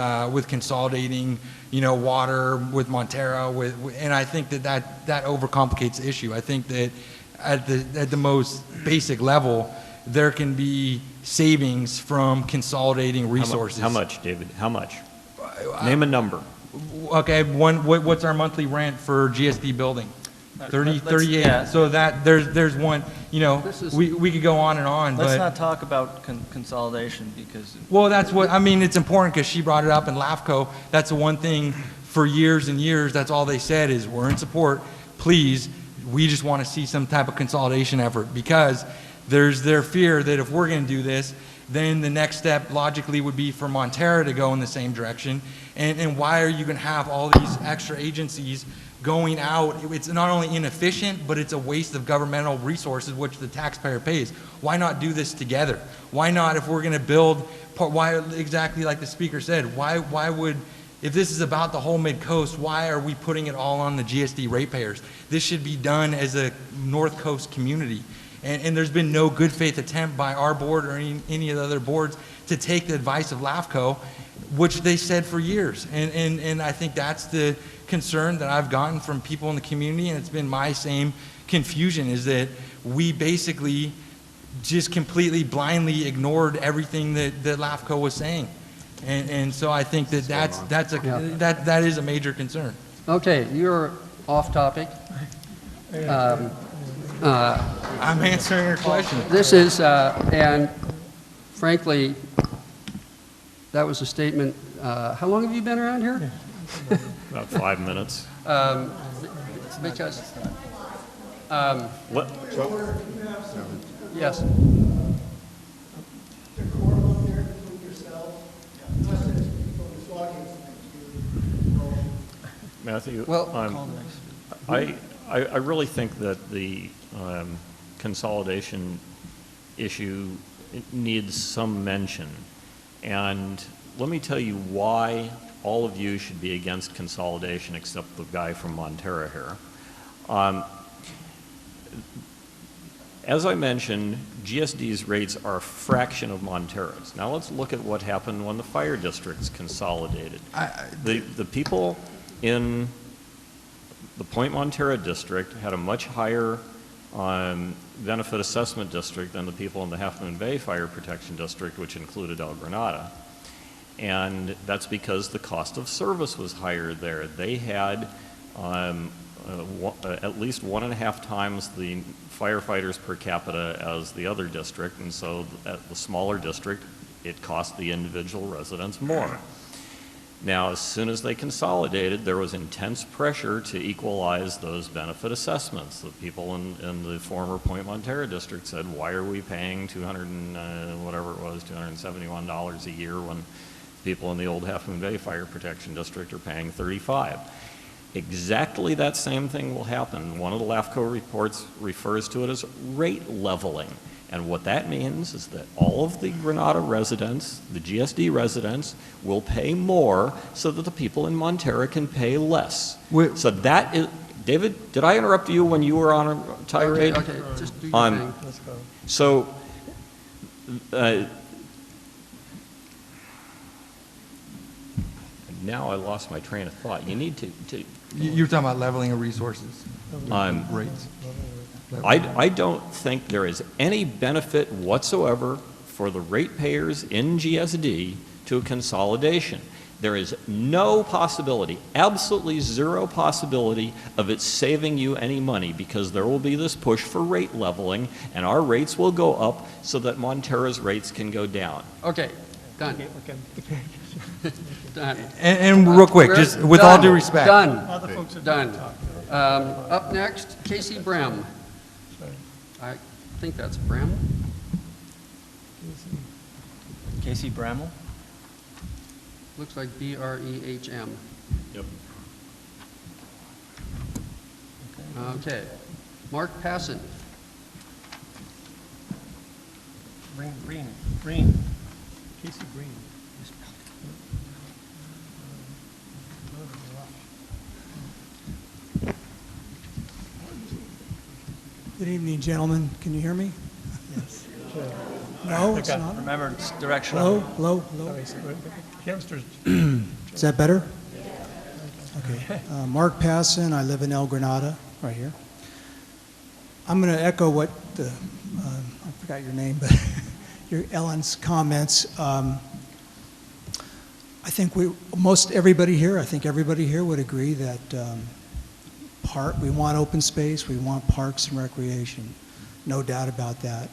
consolidating, you know, water with Montero, and I think that overcomplicates the issue. I think that at the most basic level, there can be savings from consolidating resources. How much, David? How much? Name a number. Okay, what's our monthly rent for GSD building? 38. Yeah. So that there's one. You know, we could go on and on. Let's but not talk about consolidation because. Well, that's what I mean. It's important because she brought it up in LAFCO. That's the one thing for years and years. That's all they said is we're in support. Please, we just want to see some type of consolidation effort because there's their fear that if we're going to do this, then the next step logically would be for Montero to go in the same direction. And why are you going to have all these extra agencies going out? It's not only inefficient, but it's a waste of governmental resources, which the taxpayer pays. Why not do this together? Why not, if we're going to build, why exactly like the speaker said, why would, if this is about the whole mid-coast, why are we putting it all on the GSD ratepayers? This should be done as a North Coast community. And there's been no good faith attempt by our board or any of the other boards to take the advice of LAFCO, which they said for years. And I think that's the concern that I've gotten from people in the community, and it's been my same confusion, is that we basically just completely blindly ignored everything that LAFCO was saying. And so I think that that is a major concern. Okay, you're off topic. I'm answering your question. This is, and frankly, that was a statement. How long have you been around here? About 5 minutes. Because, What? yes. Matthew, Well, I really think that the consolidation issue needs some mention. And let me tell you why all of you should be against consolidation except the guy from Montero here. As I mentioned, GSD's rates are a fraction of Montero's. Now let's look at what happened when the fire districts consolidated. The people in the Point Montero district had a much higher benefit assessment district than the people in the Half Moon Bay Fire Protection District, which included El Granada. And that's because the cost of service was higher there. They had at least 1.5 times the firefighters per capita as the other district, and so at the smaller district, it cost the individual residents more. Now, as soon as they consolidated, there was intense pressure to equalize those benefit assessments. The people in the former Point Montero district said, why are we paying $271 a year when people in the old Half Moon Bay Fire Protection District are paying $35? Exactly that same thing will happen. One of the LAFCO reports refers to it as rate leveling. And what that means is that all of the Granada residents, the GSD residents, will pay more so that the people in Montero can pay less. So that is, David, did I interrupt you when you were on a tirade? Okay, just do your thing. Let's go. So, now I lost my train of thought. You need to You're talking about leveling of resources, rates. I don't think there is any benefit whatsoever for the ratepayers in GSD to a consolidation. There is no possibility, absolutely zero possibility of it saving you any money because there will be this push for rate leveling and our rates will go up so that Montero's rates can go down. Okay, done. Done. And real quick, just with all due respect. Done. Up next, Casey Brehm. I think that's Brehm. Casey Bramall? Looks like B-R-E-H-M. Yep. Okay. Mark Passon. Green. Casey Green. Good evening, gentlemen. Can you hear me? Yes. No, it's not. Remember, it's directional. Low. Youngsters. Is that better? Okay. Mark Passon. I live in El Granada, right here. I'm going to echo what I forgot your name, but your Ellen's comments. I think everybody here would agree that we want open space, we want parks and recreation, no doubt about that.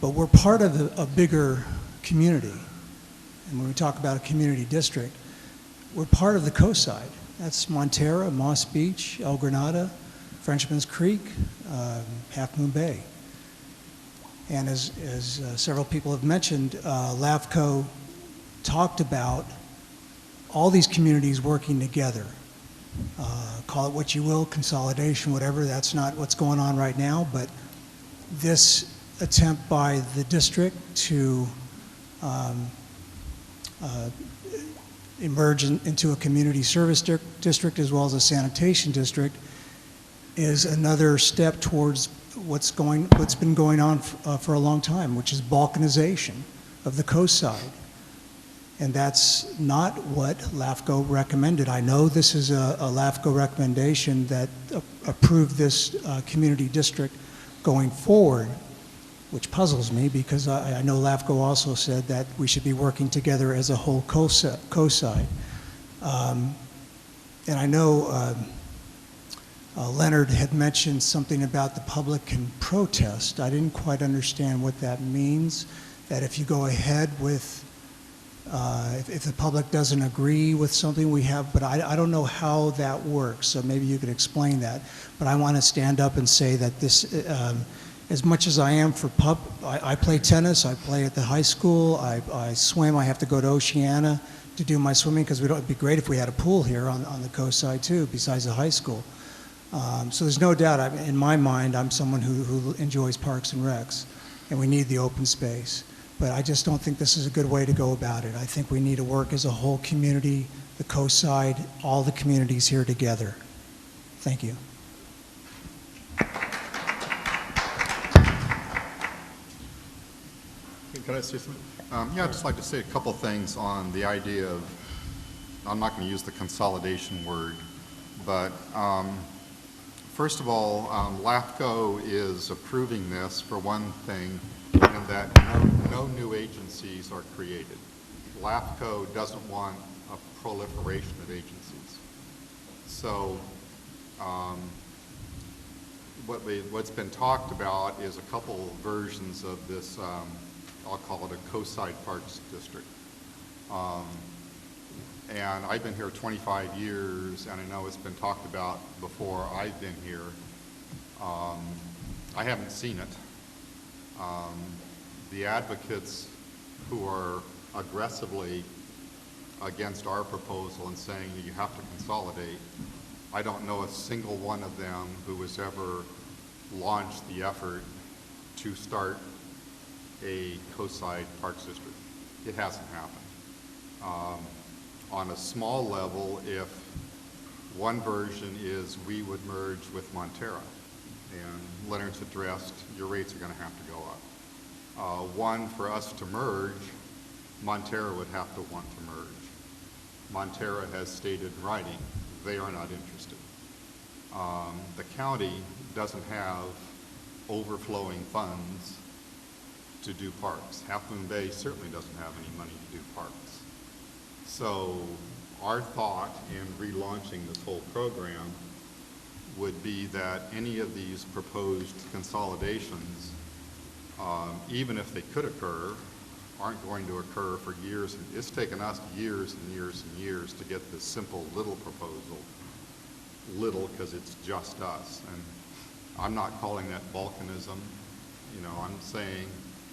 But we're part of a bigger community. And when we talk about a community district, we're part of the coast side. That's Montera, Moss Beach, El Granada, Frenchman's Creek, Half Moon Bay. And as several people have mentioned, LAFCO talked about all these communities working together. Call it what you will, consolidation, whatever, that's not what's going on right now, but this attempt by the district to emerge into a community service district as well as a sanitation district is another step towards what's been going on for a long time, which is balkanization of the coast side. And that's not what LAFCO recommended. I know this is a LAFCO recommendation that approved this community district going forward, which puzzles me because I know LAFCO also said that we should be working together as a whole coast side. And I know Leonard had mentioned something about the public can protest. I didn't quite understand what that means, that if you go ahead with if the public doesn't agree with something we have, but I don't know how that works, so maybe you could explain that. But I want to stand up and say that this, as much as I am for I play tennis, I play at the high school, I swim, I have to go to Oceana to do my swimming because it'd be great if we had a pool here on the coast side too, besides the high school. So there's no doubt, in my mind, I'm someone who enjoys parks and recs, and we need the open space. But I just don't think this is a good way to go about it. I think we need to work as a whole community, the coast side, all the communities here together. Thank you. Can I say something? Yeah, I'd just like to say a couple things on the idea of, I'm not going to use the consolidation word, but first of all, LAFCO is approving this for one thing, and that no new agencies are created. LAFCO doesn't want a proliferation of agencies. So what's been talked about is a couple versions of this, I'll call it a coastside parks district. And I've been here 25 years, and I know it's been talked about before I've been here. I haven't seen it. The advocates who are aggressively against our proposal and saying that you have to consolidate, I don't know a single one of them who has ever launched the effort to start a coastside parks district. It hasn't happened. On a small level, if one version is we would merge with Montera, and Leonard's addressed, your rates are going to have to go up. One, for us to merge, Montera would have to want to merge. Montera has stated in writing they are not interested. The county doesn't have overflowing funds to do parks. Half Moon Bay certainly doesn't have any money to do parks. So our thought in relaunching this whole program would be that any of these proposed consolidations, even if they could occur, aren't going to occur for years. It's taken us years and years and years to get this simple little proposal, little because it's just us. And I'm not calling that balkanism. You know, I'm saying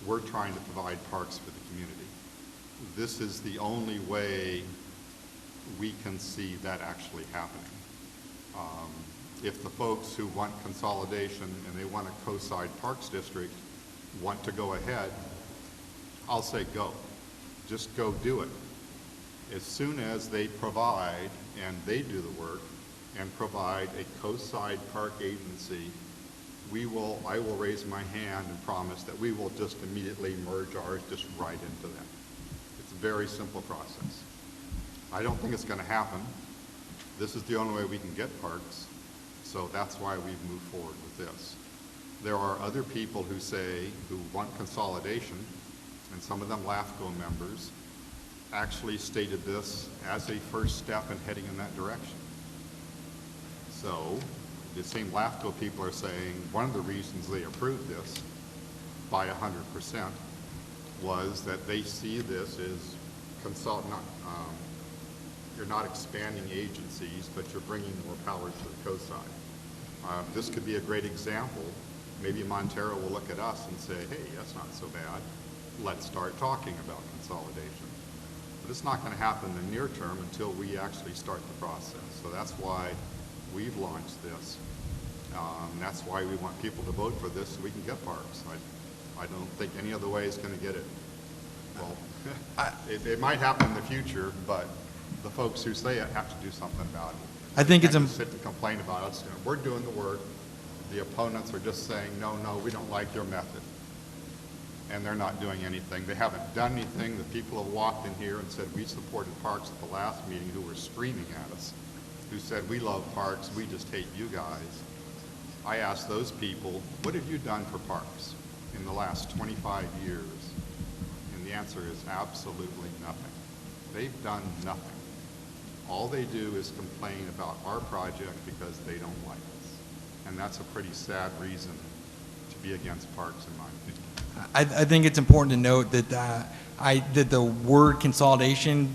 we're trying to provide parks for the community. This is the only way we can see that actually happening. If the folks who want consolidation and they want a coastside parks district want to go ahead, I'll say go. Just go do it. As soon as they provide, and they do the work, and provide a coastside park agency, I will raise my hand and promise that we will just immediately merge ours just right into that. It's a very simple process. I don't think it's going to happen. This is the only way we can get parks, so that's why we've moved forward with this. There are other people who want consolidation, and some of them LAFCO members actually stated this as a first step in heading in that direction. So the same LAFCO people are saying one of the reasons they approved this by 100% was that they see this as you're not expanding agencies, but you're bringing more power to the coastside. This could be a great example. Maybe Montero will look at us and say, hey, that's not so bad. Let's start talking about consolidation. But it's not going to happen in the near term until we actually start the process. So that's why we've launched this. That's why we want people to vote for this so we can get parks. I don't think any other way is going to get it. Well, it might happen in the future, but the folks who say it have to do something about it. I think They can't just sit and complain about us. We're doing the work. The opponents are just saying, no, we don't like your method. And they're not doing anything. They haven't done anything. The people have walked in here and said, we supported parks at the last meeting, who were screaming at us, who said, we love parks, we just hate you guys. I asked those people, what have you done for parks in the last 25 years? And the answer is absolutely nothing. They've done nothing. All they do is complain about our project because they don't like us. And that's a pretty sad reason to be against parks, in my opinion. I think it's important to note that that the word consolidation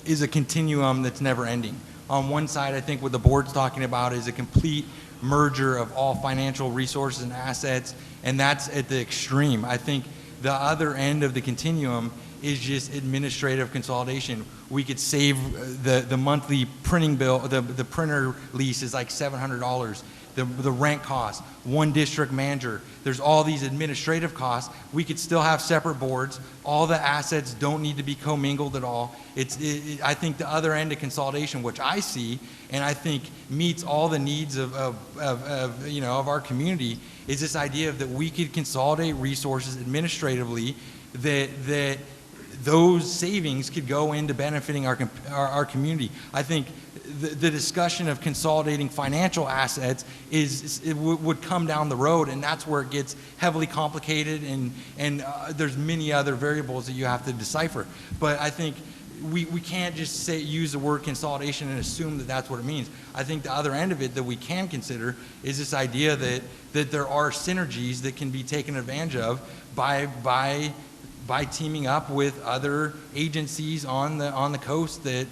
is a continuum that's never ending. On one side, I think what the board's talking about is a complete merger of all financial resources and assets, and that's at the extreme. I think the other end of the continuum is just administrative consolidation. We could save the monthly printing bill, the printer lease is like $700. The rent costs, one district manager, there's all these administrative costs. We could still have separate boards. All the assets don't need to be commingled at all. I think the other end of consolidation, which I see, and I think meets all the needs of our community, is this idea of that we could consolidate resources administratively, that those savings could go into benefiting our community. I think the discussion of consolidating financial assets would come down the road, and that's where it gets heavily complicated, and there's many other variables that you have to decipher. But I think we can't just use the word consolidation and assume that that's what it means. I think the other end of it that we can consider is this idea that there are synergies that can be taken advantage of by teaming up with other agencies on the coast that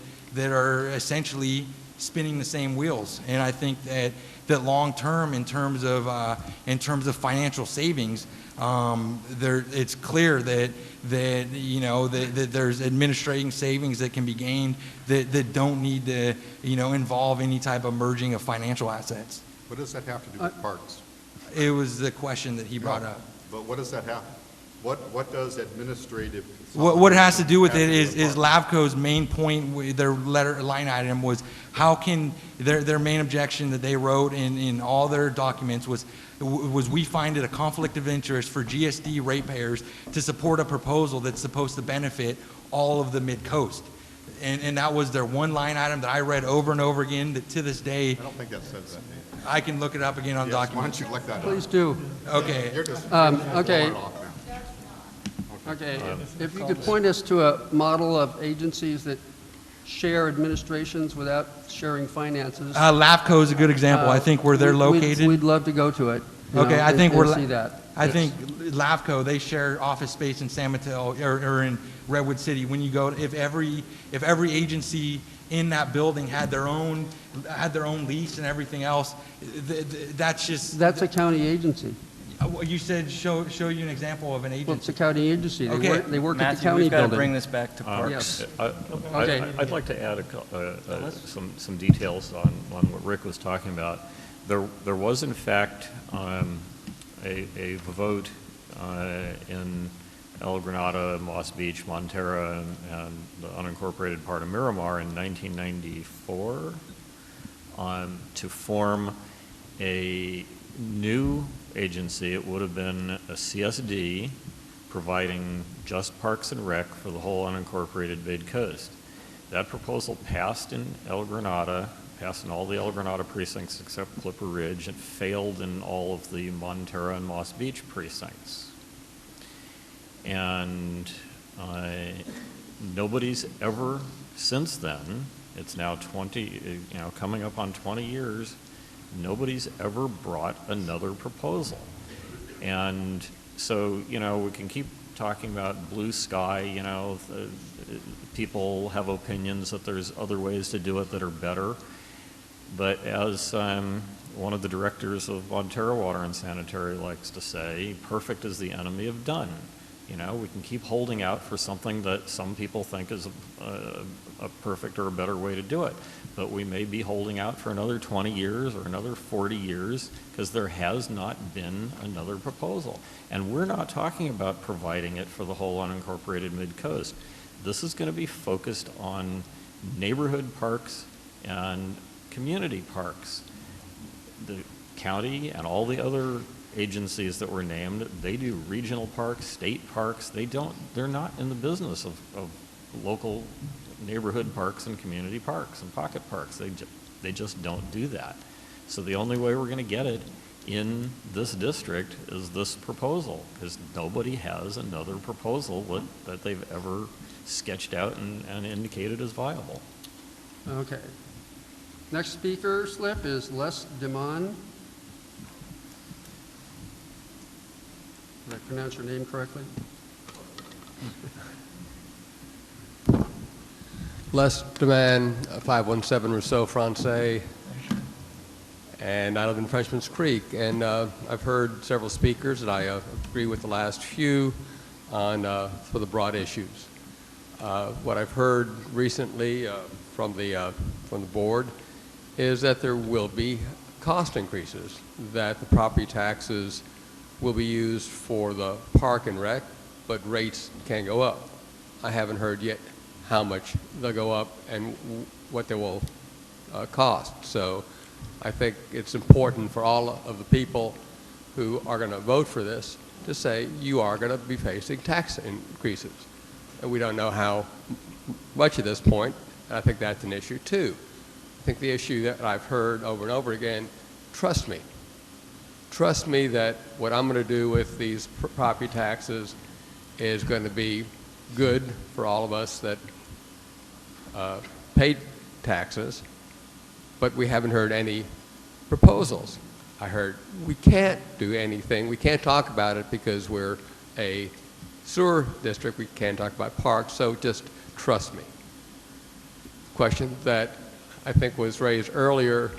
are essentially spinning the same wheels. And I think that long term, in terms of financial savings, it's clear that there's administrating savings that can be gained that don't need to involve any type of merging of financial assets. What does that have to do with parks? It was the question that he brought up. But what does that have? What does administrative? What it has to do with it is LAVCO's main point, their line item was how can, their main objection that they wrote in all their documents was we find it a conflict of interest for GSD ratepayers to support a proposal that's supposed to benefit all of the mid-coast. And that was their one line item that I read over and over again, that to this day. I don't think that says that. I can look it up again on documents. Why don't you look that up? Please do. Okay. You're just Okay. going off now. Okay, if you could point us to a model of agencies that share administrations without sharing finances. LAVCO is a good example. I think where they're located. We'd love to go to it. Okay, I think we're see that. I think LAVCO, they share office space in San Mateo or in Redwood City. When you go, if every agency in that building had their own lease and everything else, that's a county agency. Well, you said show you an example of an Well, it's agency. a county agency. Okay. They work at the Matthew, county we've got to building. bring this back to Yes. Parks. Okay. I'd like to add some details on what Rick was talking about. There was, in fact, a vote in El Granada, Moss Beach, Montera, and the unincorporated part of Miramar in 1994 to form a new agency. It would have been a CSD providing just Parks and Rec for the whole unincorporated Mid-Coast. That proposal passed in El Granada, passed in all the El Granada precincts except Clipper Ridge. It failed in all of the Montera and Moss Beach precincts. And nobody's ever since then, it's now 20, coming up on 20 years, nobody's ever brought another proposal. And so, we can keep talking about blue sky, people have opinions that there's other ways to do it that are better. But as one of the directors of Montero Water and Sanitary likes to say, perfect is the enemy of done. We can keep holding out for something that some people think is a perfect or a better way to do it. But we may be holding out for another 20 years or another 40 years because there has not been another proposal. And we're not talking about providing it for the whole unincorporated Mid-Coast. This is going to be focused on neighborhood parks and community parks. The county and all the other agencies that were named, they do regional parks, state parks. They're not in the business of local neighborhood parks and community parks and pocket parks. They just don't do that. So the only way we're going to get it in this district is this proposal, because nobody has another proposal that they've ever sketched out and indicated as viable. Okay. Next speaker slip is Les Demon. Did I pronounce your name correctly? Les Deman, 517 Rousseau Francais, and I live in Frenchman's Creek. And I've heard several speakers, and I agree with the last few on for the broad issues. What I've heard recently from the board is that there will be cost increases, that the property taxes will be used for the park and rec, but rates can go up. I haven't heard yet how much they'll go up and what they will cost. So I think it's important for all of the people who are going to vote for this to say you are going to be facing tax increases. And we don't know how much at this point, and I think that's an issue too. I think the issue that I've heard over and over again, trust me. Trust me that what I'm going to do with these property taxes is going to be good for all of us that pay taxes, but we haven't heard any proposals. I heard we can't do anything. We can't talk about it because we're a sewer district. We can't talk about parks, so just trust me. The question that I think was raised earlier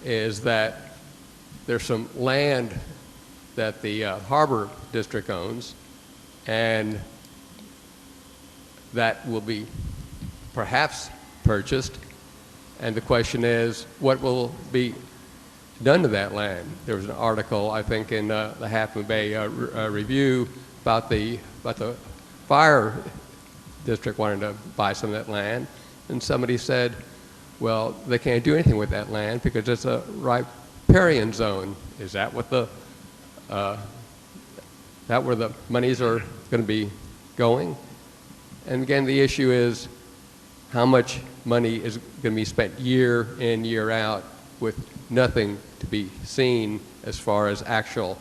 is that there's some land that the Harbor District owns, and that will be perhaps purchased. And the question is, what will be done to that land? There was an article, I think, in the Half Moon Bay Review about the fire district wanting to buy some of that land, and somebody said, well, they can't do anything with that land because it's a riparian zone. Is that what where the monies are going to be going? And again, the issue is how much money is going to be spent year in, year out with nothing to be seen as far as actual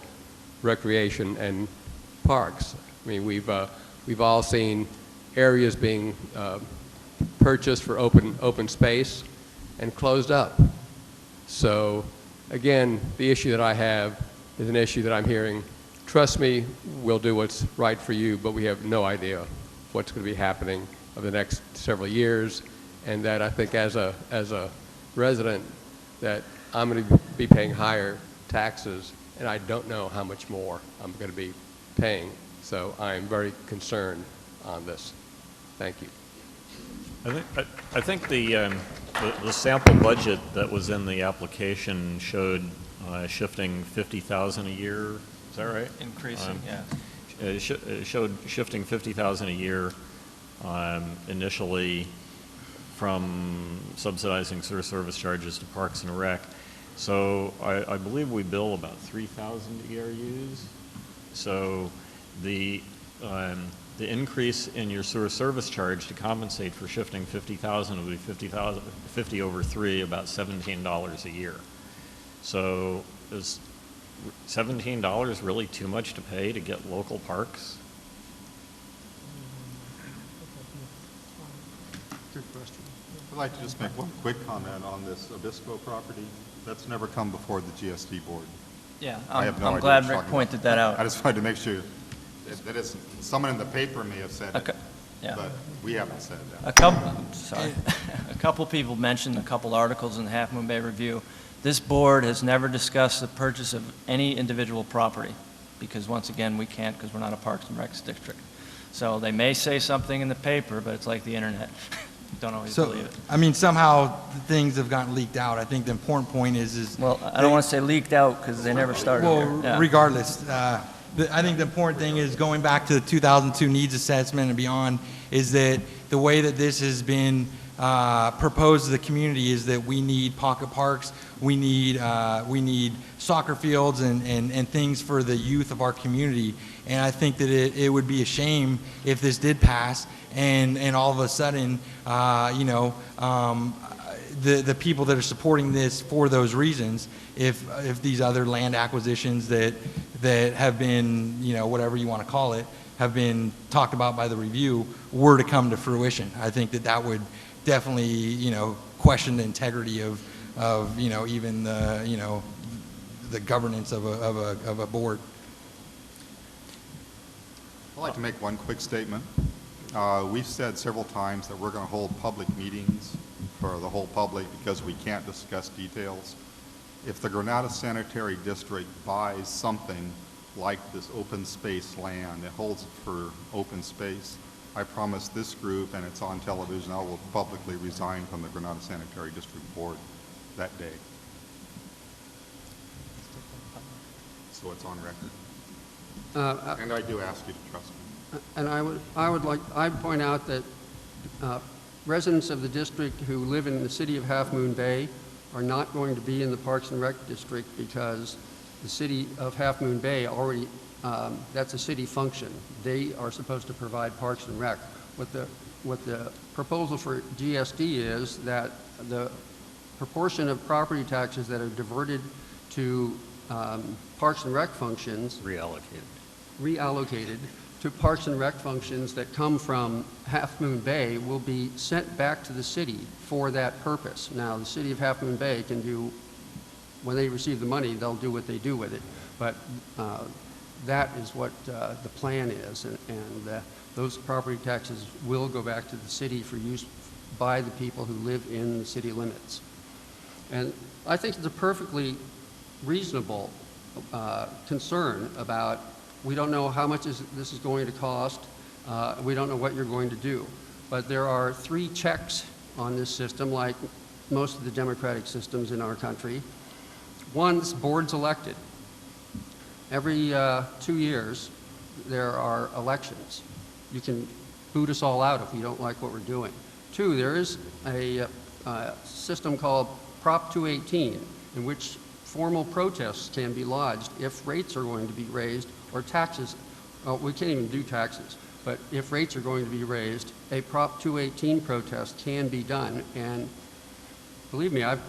recreation and parks. I mean, we've all seen areas being purchased for open space and closed up. So again, the issue that I have is an issue that I'm hearing, trust me, we'll do what's right for you, but we have no idea what's going to be happening over the next several years, and that I think as a resident that I'm going to be paying higher taxes and I don't know how much more I'm going to be paying. So I'm very concerned on this. Thank you. I think the sample budget that was in the application showed shifting 50,000 a year. Is that right? Increasing, yeah. It showed shifting 50,000 a year initially from subsidizing sewer service charges to Parks and Rec. So I believe we bill about 3,000 ERUs. So the increase in your sewer service charge to compensate for shifting 50,000 would be 50 over 3, about $17 a year. So is $17 really too much to pay to get local parks? Good question. I'd like to just make one quick comment on this Obispo property. That's never come before the GSD board. Yeah, I have no I'm idea glad what you're Rick talking pointed about. that out. I just wanted to make sure that it's, someone in the paper may have said it, Yeah. but we haven't said that. A couple people mentioned a couple articles in the Half Moon Bay Review. This board has never discussed the purchase of any individual property because, once again, we can't because we're not a Parks and Recs district. So they may say something in the paper, but it's like the internet. Don't always believe it. I mean, somehow things have gotten leaked out. I think the important point is Well, I don't want to say leaked out because they never started well, here. Yeah. regardless, I think the important thing is going back to the 2002 needs assessment and beyond is that the way that this has been proposed to the community is that we need pocket parks, we need soccer fields and things for the youth of our community. And I think that it would be a shame if this did pass and all of a sudden, the people that are supporting this for those reasons, if these other land acquisitions that have been, whatever you want to call it, have been talked about by the review were to come to fruition. I think that would definitely, question the integrity of even the governance of a board. I'd like to make one quick statement. We've said several times that we're going to hold public meetings for the whole public because we can't discuss details. If the Granada Sanitary District buys something like this open space land, it holds it for open space, I promise this group, and it's on television, I will publicly resign from the Granada Sanitary District Board that day. So it's on record. And I do ask you to trust me. And I'd point out that residents of the district who live in the city of Half Moon Bay are not going to be in the Parks and Rec district because the city of Half Moon Bay already, that's a city function. They are supposed to provide Parks and Rec. What the proposal for GSD is that the proportion of property taxes that are diverted to Parks and Rec functions reallocated to Parks and Rec functions that come from Half Moon Bay will be sent back to the city for that purpose. Now, the city of Half Moon Bay can do, when they receive the money, they'll do what they do with it. But that is what the plan is, and those property taxes will go back to the city for use by the people who live in the city limits. And I think it's a perfectly reasonable concern about, we don't know how much this is going to cost, we don't know what you're going to do. But there are 3 checks on this system, like most of the democratic systems in our country. One, this board's elected. Every 2 years, there are elections. You can boot us all out if you don't like what we're doing. 2, there is a system called Prop 218, in which formal protests can be lodged if rates are going to be raised or taxes. Well, we can't even do taxes, but if rates are going to be raised, a Prop 218 protest can be done. And believe me, I've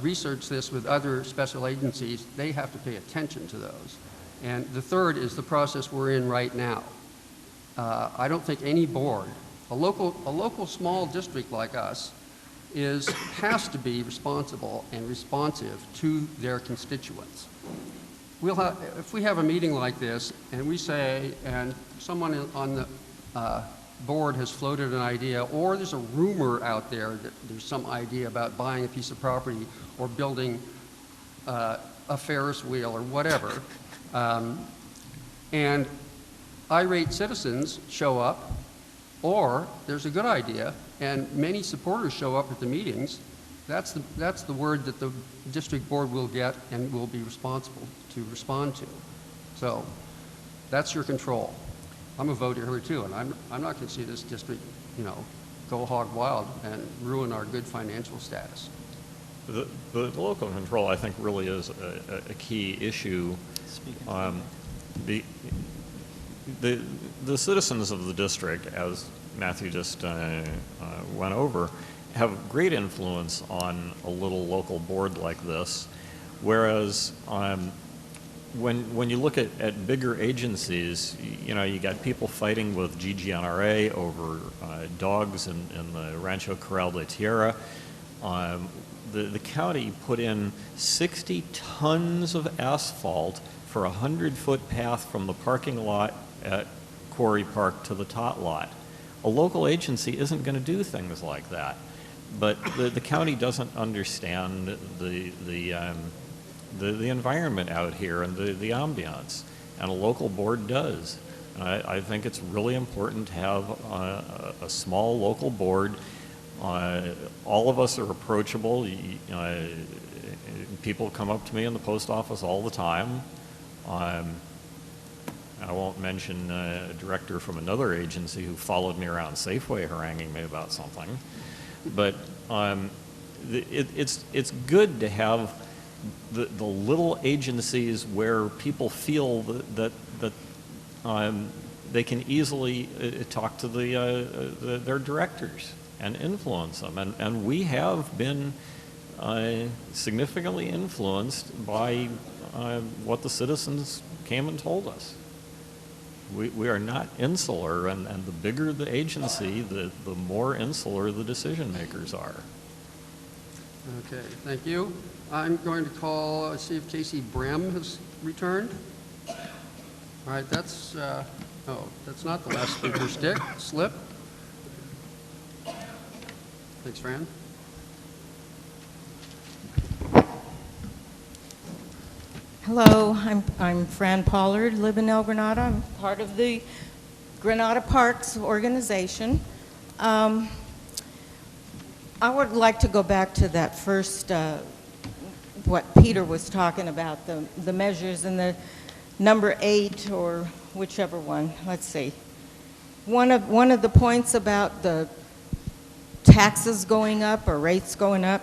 researched this with other special agencies. They have to pay attention to those. And the third is the process we're in right now. I don't think any board, a local small district like us, has to be responsible and responsive to their constituents. If we have a meeting like this and we say, and someone on the board has floated an idea, or there's a rumor out there that there's some idea about buying a piece of property or building a Ferris wheel or whatever, and irate citizens show up, or there's a good idea, and many supporters show up at the meetings, that's the word that the district board will get and will be responsible to respond to. So that's your control. I'm a voter here too, and I'm not going to see this district, go hog wild and ruin our good financial status. The local control, I think, really is a key issue. The citizens of the district, as Matthew just went over, have great influence on a little local board like this, whereas when you look at bigger agencies, you got people fighting with GGNRA over dogs in the Rancho Corral de Tierra. The county put in 60 tons of asphalt for a 100-foot path from the parking lot at Quarry Park to the tot lot. A local agency isn't going to do things like that, but the county doesn't understand the environment out here and the ambiance, and a local board does. And I think it's really important to have a small local board. All of us are approachable. People come up to me in the post office all the time. I won't mention a director from another agency who followed me around Safeway haranguing me about something. But it's good to have the little agencies where people feel that they can easily talk to their directors and influence them. And we have been significantly influenced by what the citizens came and told us. We are not insular, and the bigger the agency, the more insular the decision makers are. Okay, thank you. I'm going to call, see if Casey Brem has returned. All right, that's not the last speaker slip. Thanks, Fran. Hello, I'm Fran Pollard, live in El Granada. I'm part of the Granada Parks organization. I would like to go back to that first, what Peter was talking about, the measures and the number 8 or whichever one. Let's see. One of the points about the taxes going up or rates going up.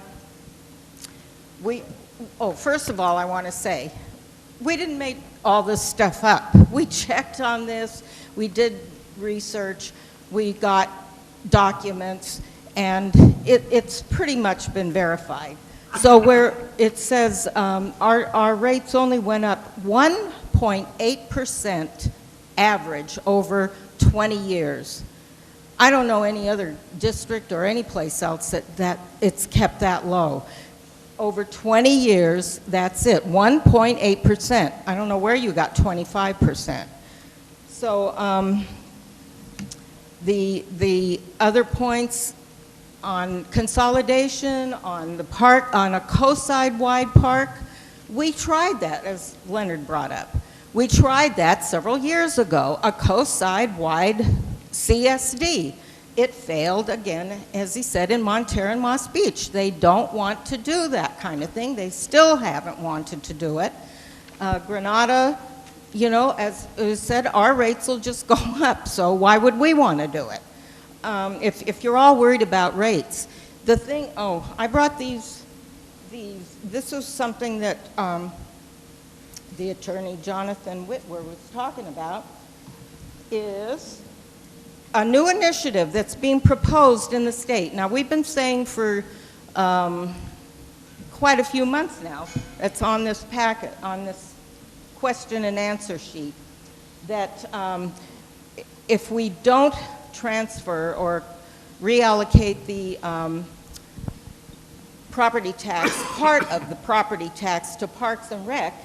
First of all, I want to say, we didn't make all this stuff up. We checked on this, we did research, we got documents, and it's pretty much been verified. So where it says our rates only went up 1.8% average over 20 years. I don't know any other district or any place else that it's kept that low. Over 20 years, that's it, 1.8%. I don't know where you got 25%. So the other points on consolidation, on the park, on a coastside-wide park, we tried that, as Leonard brought up. We tried that several years ago, a coastside-wide CSD. It failed again, as he said, in Montero and Moss Beach. They don't want to do that kind of thing. They still haven't wanted to do it. Granada, as was said, our rates will just go up, so why would we want to do it? If you're all worried about rates, the thing, I brought these, this was something that the attorney Jonathan Whitwer was talking about, is a new initiative that's being proposed in the state. Now, we've been saying for quite a few months now, it's on this packet, on this question and answer sheet, that if we don't transfer or reallocate the property tax, part of the property tax to Parks and Rec,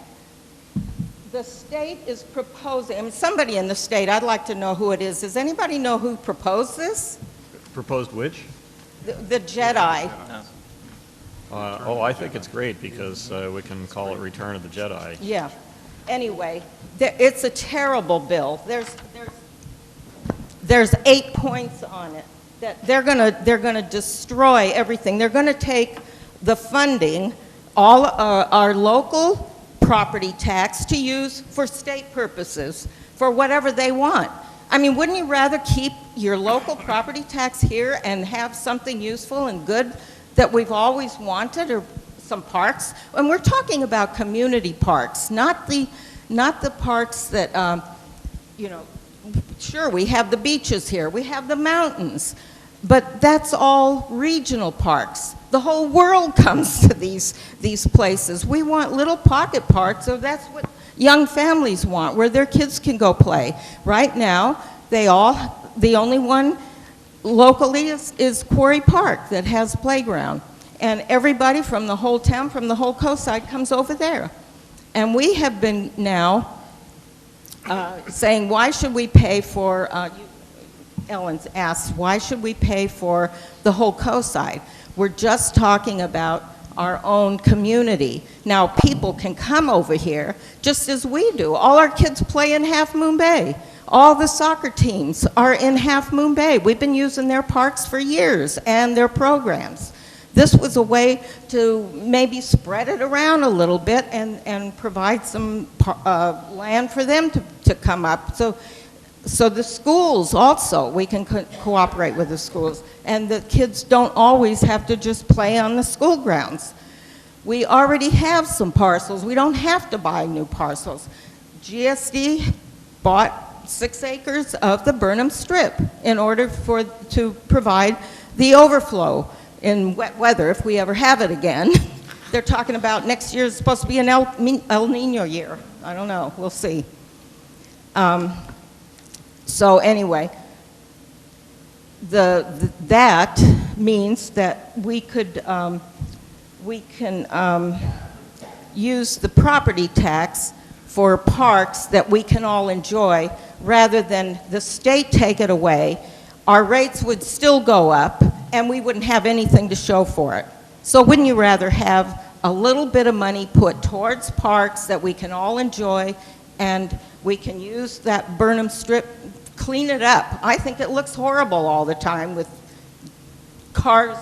the state is proposing, somebody in the state, I'd like to know who it is. Does anybody know who proposed this? Proposed which? The Jedi. No. I think it's great because we can call it Return of the Jedi. Yeah. Anyway, it's a terrible bill. There's 8 points on it that they're gonna destroy everything. They're gonna take the funding, all our local property tax, to use for state purposes, for whatever they want. I mean, wouldn't you rather keep your local property tax here and have something useful and good that we've always wanted, or some parks? And we're talking about community parks, not the parks that, you know, sure, we have the beaches here, we have the mountains, but that's all regional parks. The whole world comes to these places. We want little pocket parks, so that's what young families want, where their kids can go play. Right now, the only one locally is Quarry Park that has a playground. And everybody from the whole town, from the whole coastside, comes over there. And we have been now saying, why should we pay for, Ellen's asked, why should we pay for the whole coastside? We're just talking about our own community. Now, people can come over here just as we do. All our kids play in Half Moon Bay. All the soccer teams are in Half Moon Bay. We've been using their parks for years and their programs. This was a way to maybe spread it around a little bit and provide some land for them to come up. So the schools also, we can cooperate with the schools, and the kids don't always have to just play on the school grounds. We already have some parcels. We don't have to buy new parcels. GSD bought 6 acres of the Burnham Strip in order to provide the overflow in wet weather, if we ever have it again. They're talking about next year is supposed to be an El Nino year. I don't know. We'll see. So anyway, that means that we can use the property tax for parks that we can all enjoy, rather than the state take it away. Our rates would still go up, and we wouldn't have anything to show for it. So wouldn't you rather have a little bit of money put towards parks that we can all enjoy, and we can use that Burnham Strip, clean it up? I think it looks horrible all the time with cars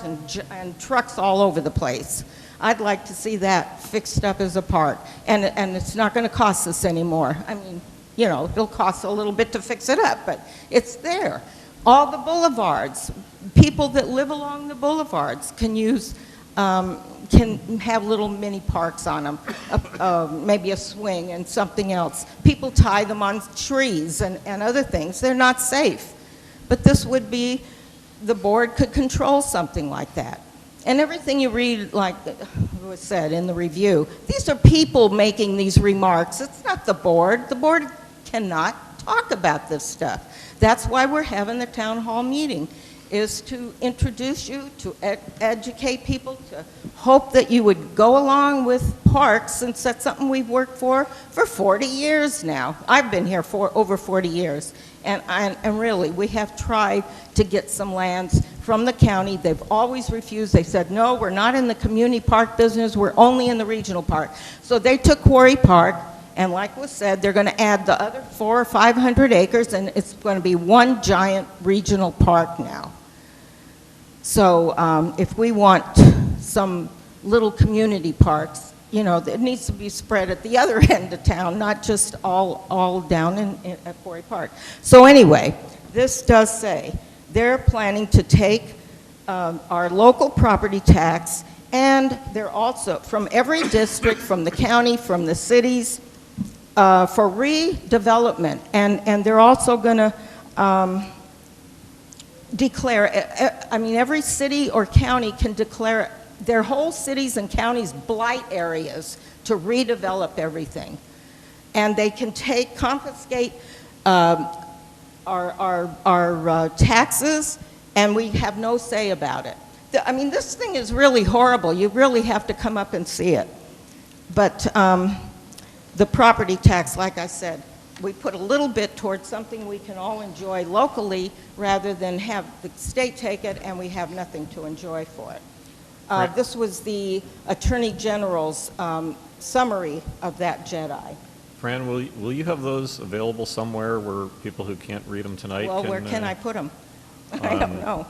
and trucks all over the place. I'd like to see that fixed up as a park, and it's not going to cost us anymore. I mean, you know, it'll cost a little bit to fix it up, but it's there. All the boulevards, people that live along the boulevards can use, can have little mini parks on them, maybe a swing and something else. People tie them on trees and other things. They're not safe. But this would be, the board could control something like that. And everything you read, like was said in the review, these are people making these remarks. It's not the board. The board cannot talk about this stuff. That's why we're having the town hall meeting, is to introduce you, to educate people, to hope that you would go along with parks, since that's something we've worked for 40 years now. I've been here for over 40 years. And really, we have tried to get some lands from the county. They've always refused. They said, no, we're not in the community park business. We're only in the regional park. So they took Quarry Park, and like was said, they're going to add the other 400 or 500 acres, and it's going to be one giant regional park now. So if we want some little community parks, you know, it needs to be spread at the other end of town, not just all down at Quarry Park. So anyway, this does say they're planning to take our local property tax, and they're also, from every district, from the county, from the cities, for redevelopment. And they're also going to declare, I mean, every city or county can declare their whole cities and counties blight areas to redevelop everything. And they can confiscate our taxes, and we have no say about it. I mean, this thing is really horrible. You really have to come up and see it. But the property tax, like I said, we put a little bit towards something we can all enjoy locally, rather than have the state take it and we have nothing to enjoy for it. Right. This was the Attorney General's summary of that JEDI. Fran, will you have those available somewhere where people who can't read them tonight Well, can... where can I put them? I don't know.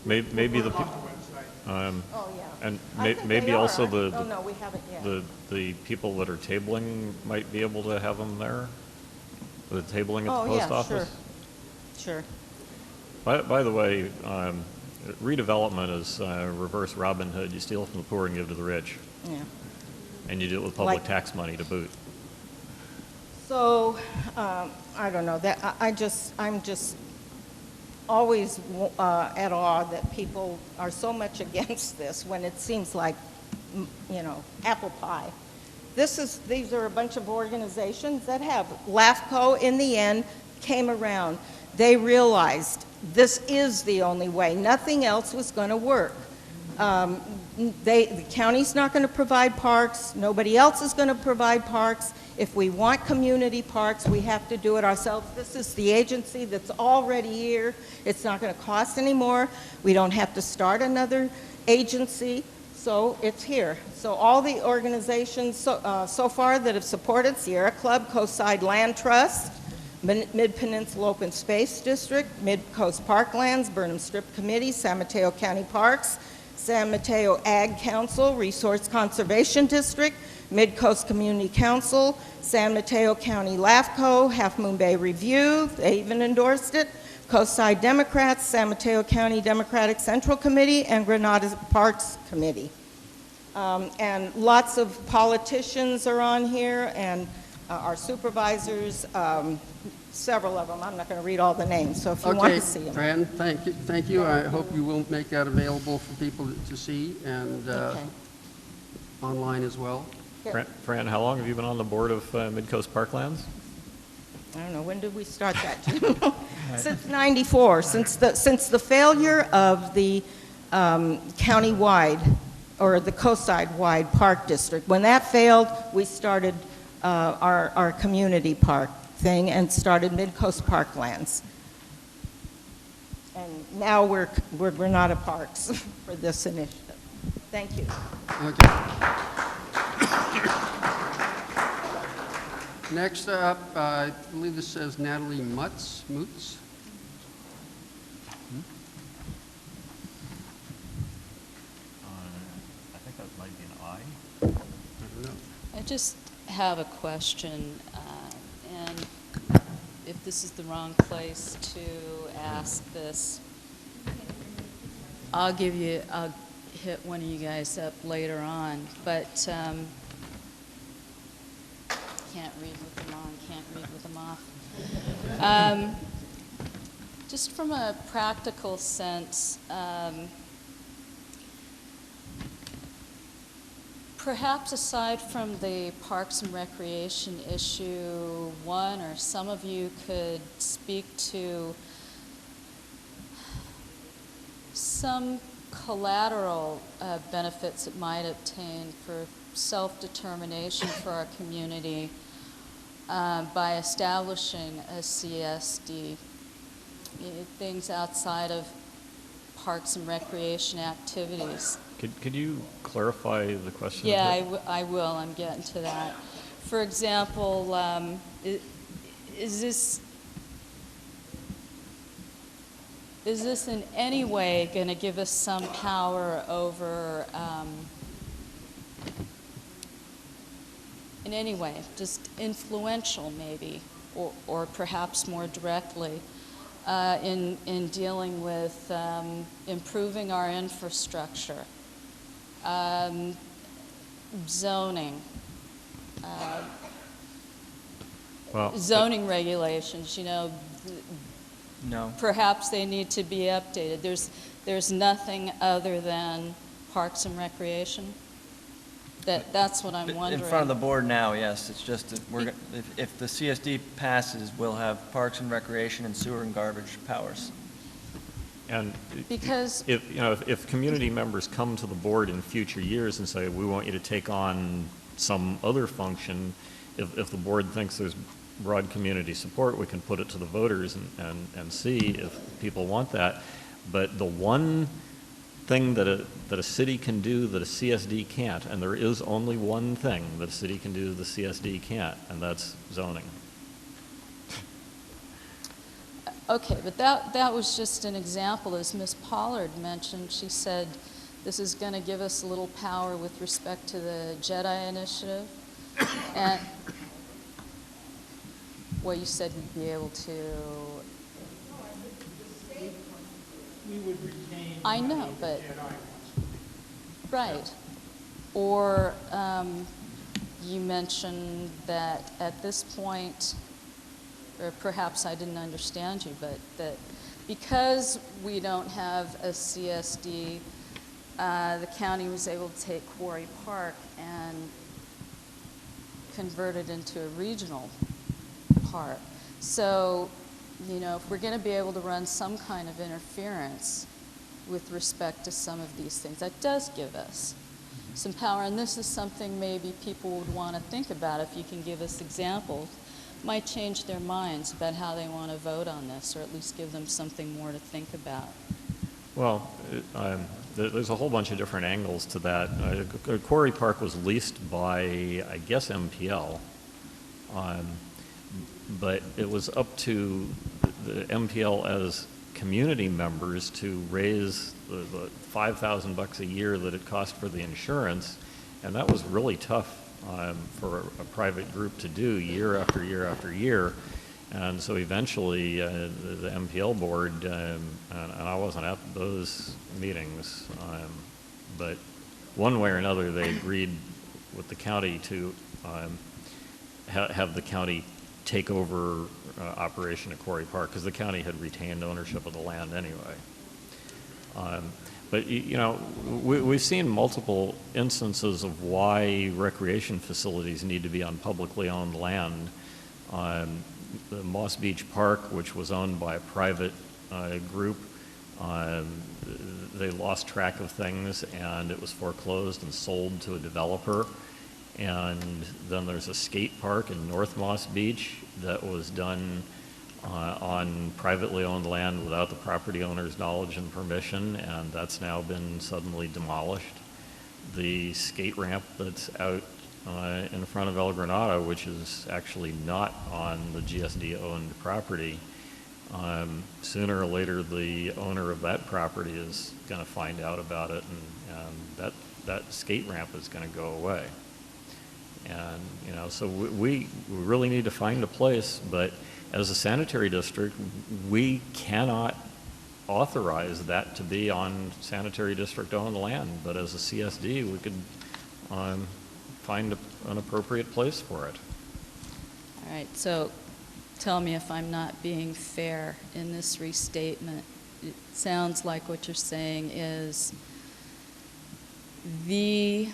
Maybe the... Oh, yeah. And I think maybe they also are. Oh, no, we haven't yet. the people that are tabling might be able to have them there? The tabling at Oh, the post yeah, office? Sure. By the way, redevelopment is reverse Robin Hood. You steal from the poor and give to the rich. Yeah. And you do it with public Like- tax money to boot. So, I don't know, that, I'm just always at awe that people are so much against this when it seems like, you know, apple pie. These are a bunch of organizations that have, LAFCO in the end came around. They realized this is the only way. Nothing else was going to work. The county's not going to provide parks. Nobody else is going to provide parks. If we want community parks, we have to do it ourselves. This is the agency that's already here. It's not going to cost any more. We don't have to start another agency, so it's here. So all the organizations so far that have supported Sierra Club, Coastside Land Trust, Mid-Peninsula Open Space District, Mid-Coast Parklands, Burnham Strip Committee, San Mateo County Parks, San Mateo Ag Council, Resource Conservation District, Mid-Coast Community Council, San Mateo County LAFCO, Half Moon Bay Review, they even endorsed it, Coastside Democrats, San Mateo County Democratic Central Committee, and Granada Parks Committee. And lots of politicians are on here, and our supervisors, several of them. I'm not going to read all the names, so if you want to see them. Okay, Fran, thank you. I hope you will make that available for people to see, and online as well. Fran, how long have you been on the board of Midcoast Parklands? I don't know, when did we start that? Since '94, since the failure of the county-wide or the coastside-wide park district. When that failed, we started our community park thing and started Midcoast Parklands. And now we're Granada Parks for this initiative. Thank you. Okay. Next up, I believe this says Natalie Moots. I think that might be an I. I don't know. I just have a question, and if this is the wrong place to ask this, I'll hit one of you guys up later on, but can't read with them on, can't read with them off. Just from a practical sense, perhaps aside from the Parks and Recreation issue, one or some of you could speak to some collateral benefits it might obtain for self-determination for our community by establishing a CSD. Things outside of parks and recreation activities. Could you clarify the question? Yeah, I will. I'm getting to that. For example, is this in any way going to give us some power over, in any way, just influential maybe, or perhaps more directly, in dealing with improving our infrastructure, zoning, zoning regulations, you know, No. perhaps they need to be updated. There's nothing other than Parks and Recreation? That's what I'm wondering. In front of the board now, yes. It's just that if the CSD passes, we'll have Parks and Recreation and sewer and garbage powers. And because if community members come to the board in future years and say, we want you to take on some other function, if the board thinks there's broad community support, we can put it to the voters and see if people want that. But the one thing that a city can do that a CSD can't, and there is only one thing that a city can do that the CSD can't, and that's zoning. Okay, but that was just an example. As Ms. Pollard mentioned, she said this is going to give us a little power with respect to the JEDI initiative. And, well, you said we'd be able to... We would retain... I know, but... Right. Or you mentioned that at this point, or perhaps I didn't understand you, but that because we don't have a CSD, the county was able to take Quarry Park and convert it into a regional park. So, you know, if we're going to be able to run some kind of interference with respect to some of these things, that does give us some power. And this is something maybe people would want to think about. If you can give us examples, might change their minds about how they want to vote on this, or at least give them something more to think about. Well, there's a whole bunch of different angles to that. Quarry Park was leased by, I guess, MPL, but it was up to the MPL as community members to raise the $5,000 a year that it cost for the insurance, and that was really tough for a private group to do year after year after year. And so eventually the MPL board, and I wasn't at those meetings, but one way or another they agreed with the county to have the county take over operation at Quarry Park, because the county had retained ownership of the land anyway. But, you know, we've seen multiple instances of why recreation facilities need to be on publicly owned land. The Moss Beach Park, which was owned by a private group, they lost track of things and it was foreclosed and sold to a developer. And then there's a skate park in North Moss Beach that was done on privately owned land without the property owner's knowledge and permission, and that's now been suddenly demolished. The skate ramp that's out in front of El Granada, which is actually not on the GSD-owned property, sooner or later the owner of that property is going to find out about it, and that skate ramp is going to go away. And, you know, so we really need to find a place, but as a sanitary district, we cannot authorize that to be on sanitary district-owned land, but as a CSD, we could find an appropriate place for it. All right, so tell me if I'm not being fair in this restatement. It sounds like what you're saying is the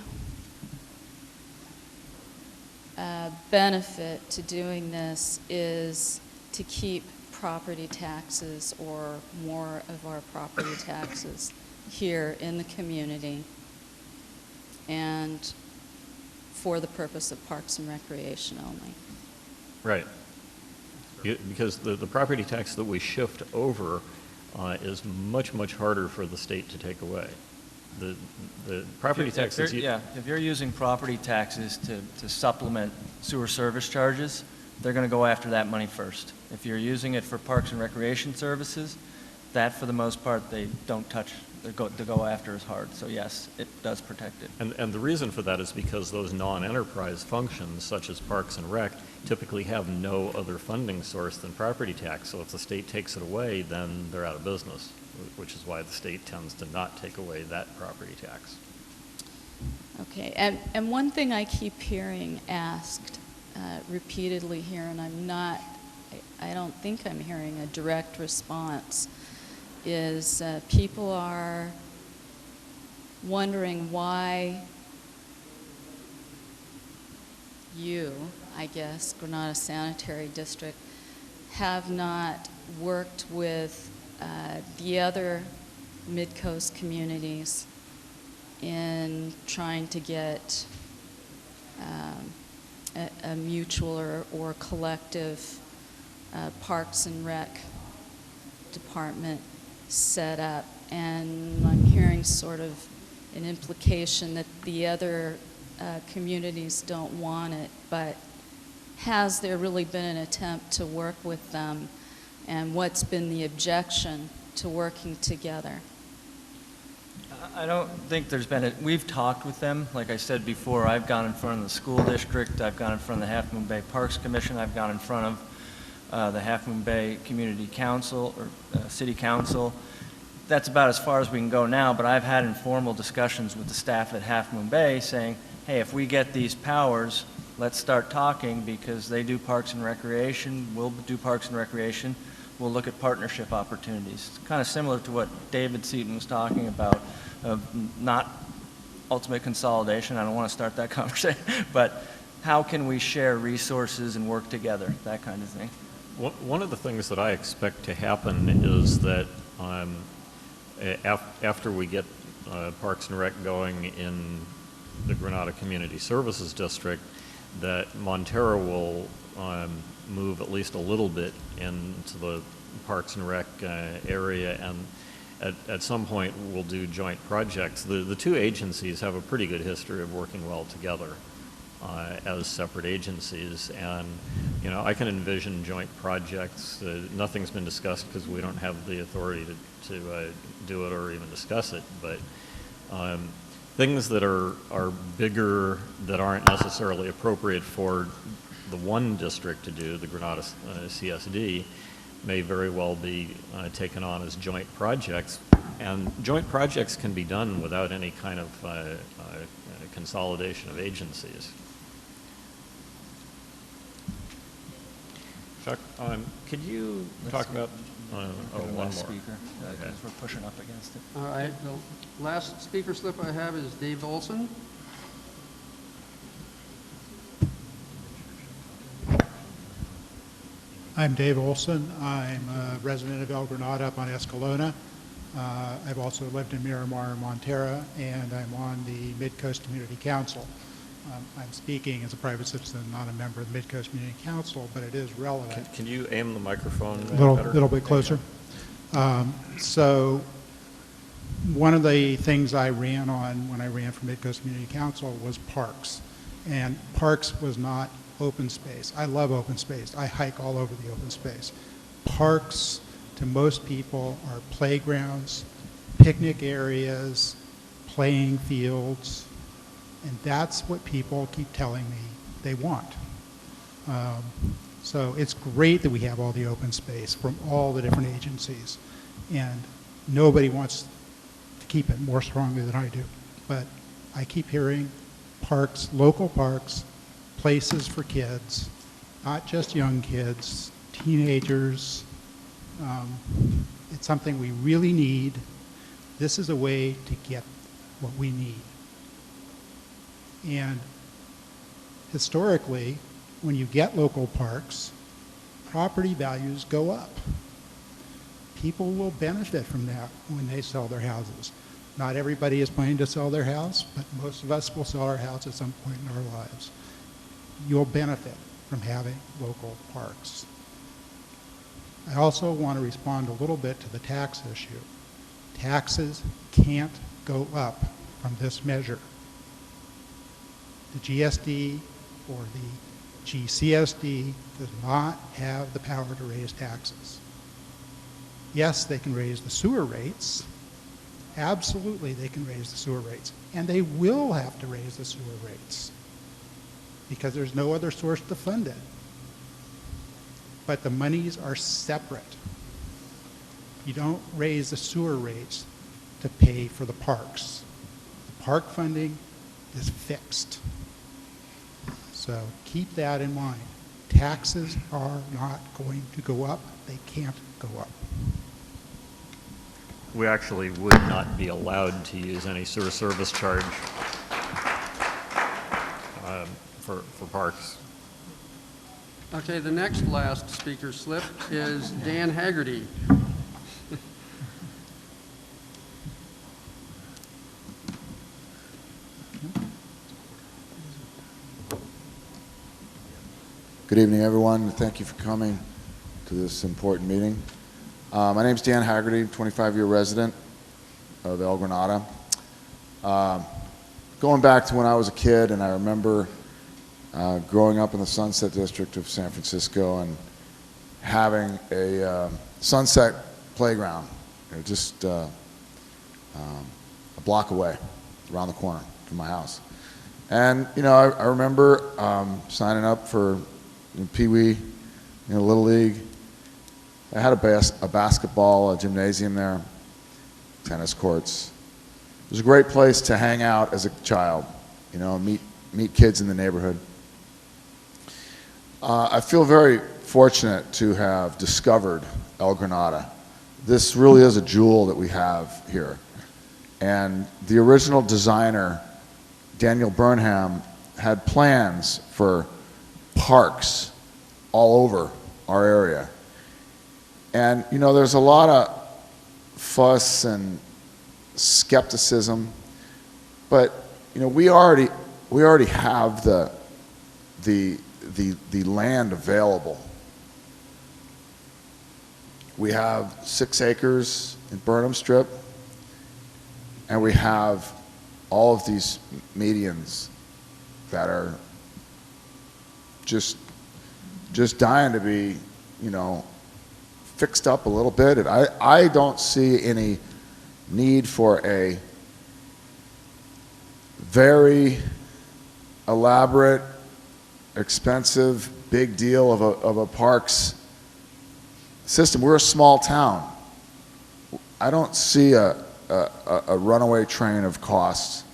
benefit to doing this is to keep property taxes, or more of our property taxes, here in the community, and for the purpose of parks and recreation only. Right. Because the property tax that we shift over is much, much harder for the state to take away. The property taxes... If you're using property taxes to supplement sewer service charges, they're going to go after that money first. If you're using it for parks and recreation services, that for the most part they don't touch, they go after as hard. So yes, it does protect it. And the reason for that is because those non-enterprise functions, such as parks and rec, typically have no other funding source than property tax. So if the state takes it away, then they're out of business, which is why the state tends to not take away that property tax. Okay, and one thing I keep hearing asked repeatedly here, and I don't think I'm hearing a direct response, is people are wondering why you, I guess, Granada Sanitary District, have not worked with the other Mid-Coast communities in trying to get a mutual or collective Parks and Rec department set up. And I'm hearing sort of an implication that the other communities don't want it, but has there really been an attempt to work with them, and what's been the objection to working together? I don't think there's been we've talked with them. Like I said before, I've gone in front of the school district, I've gone in front of the Half Moon Bay Parks Commission, I've gone in front of the Half Moon Bay Community Council or City Council. That's about as far as we can go now, but I've had informal discussions with the staff at Half Moon Bay saying, hey, if we get these powers, let's start talking, because they do Parks and Recreation, we'll do Parks and Recreation, we'll look at partnership opportunities. It's kind of similar to what David Seaton was talking about, of not ultimate consolidation. I don't want to start that conversation, but how can we share resources and work together, that kind of thing. One of the things that I expect to happen is that after we get Parks and Rec going in the Granada Community Services District, that Montero will move at least a little bit into the Parks and Rec area, and at some point we'll do joint projects. The two agencies have a pretty good history of working well together as separate agencies, and you know, I can envision joint projects. Nothing's been discussed because we don't have the authority to do it or even discuss it, but things that are bigger, that aren't necessarily appropriate for the one district to do, the Granada CSD, may very well be taken on as joint projects. And joint projects can be done without any kind of consolidation of agencies. Chuck, could you talk about one more speaker, because okay. we're pushing up against it. All right, the last speaker slip I have is Dave Olson. I'm Dave Olson. I'm a resident of El Granada up on Escalona. I've also lived in Miramar and Montera, and I'm on the Mid-Coast Community Council. I'm speaking as a private citizen, not a member of the Mid-Coast Community Council, but it is relevant. Can you aim the microphone A little bit closer. So one of the things I ran on when I ran for Mid-Coast Community Council was parks. And parks was not open space. I love open space. I hike all over the open space. Parks, to most people, are playgrounds, picnic areas, playing fields, and that's what people keep telling me they want. So it's great that we have all the open space from all the different agencies, and nobody wants to keep it more strongly than I do. But I keep hearing parks, local parks, places for kids, not just young kids, teenagers. It's something we really need. This is a way to get what we need. And historically, when you get local parks, property values go up. People will benefit from that when they sell their houses. Not everybody is planning to sell their house, but most of us will sell our house at some point in our lives. You'll benefit from having local parks. I also want to respond a little bit to the tax issue. Taxes can't go up from this measure. The GSD or the GCSD does not have the power to raise taxes. Yes, they can raise the sewer rates. Absolutely, they can raise the sewer rates. And they will have to raise the sewer rates because there's no other source to fund it. But the monies are separate. You don't raise the sewer rates to pay for the parks. The park funding is fixed. So keep that in mind. Taxes are not going to go up. They can't go up. We actually would not be allowed to use any sewer service charge for parks. Okay, the next last speaker slip is Dan Haggerty. Good evening, everyone. Thank you for coming to this important meeting. My name is Dan Haggerty, 25-year resident. of El Granada. Going back to when I was a kid, and I remember growing up in the Sunset District of San Francisco and having a Sunset playground, just a block away, around the corner from my house. And, I remember signing up for Pee Wee, Little League. I had a basketball, a gymnasium there, tennis courts. It was a great place to hang out as a child, meet kids in the neighborhood. I feel very fortunate to have discovered El Granada. This really is a jewel that we have here. And the original designer, Daniel Burnham, had plans for parks all over our area. And, there's a lot of fuss and skepticism, but, we already have the land available. We have 6 acres in Burnham Strip, and we have all of these medians that are just dying to be, fixed up a little bit. And I don't see any need for a very elaborate, expensive, big deal of a parks system. We're a small town. I don't see a runaway train of costs.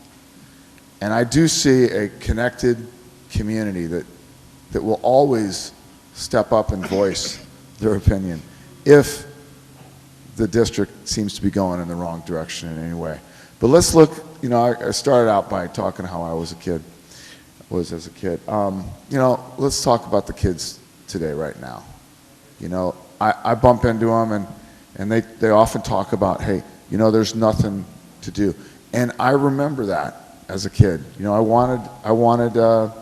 And I do see a connected community that will always step up and voice their opinion if the district seems to be going in the wrong direction in any way. But let's look, I started out by talking how I was as a kid. Let's talk about the kids today, right now. I bump into them and they often talk about, hey, there's nothing to do. And I remember that as a kid. I wanted to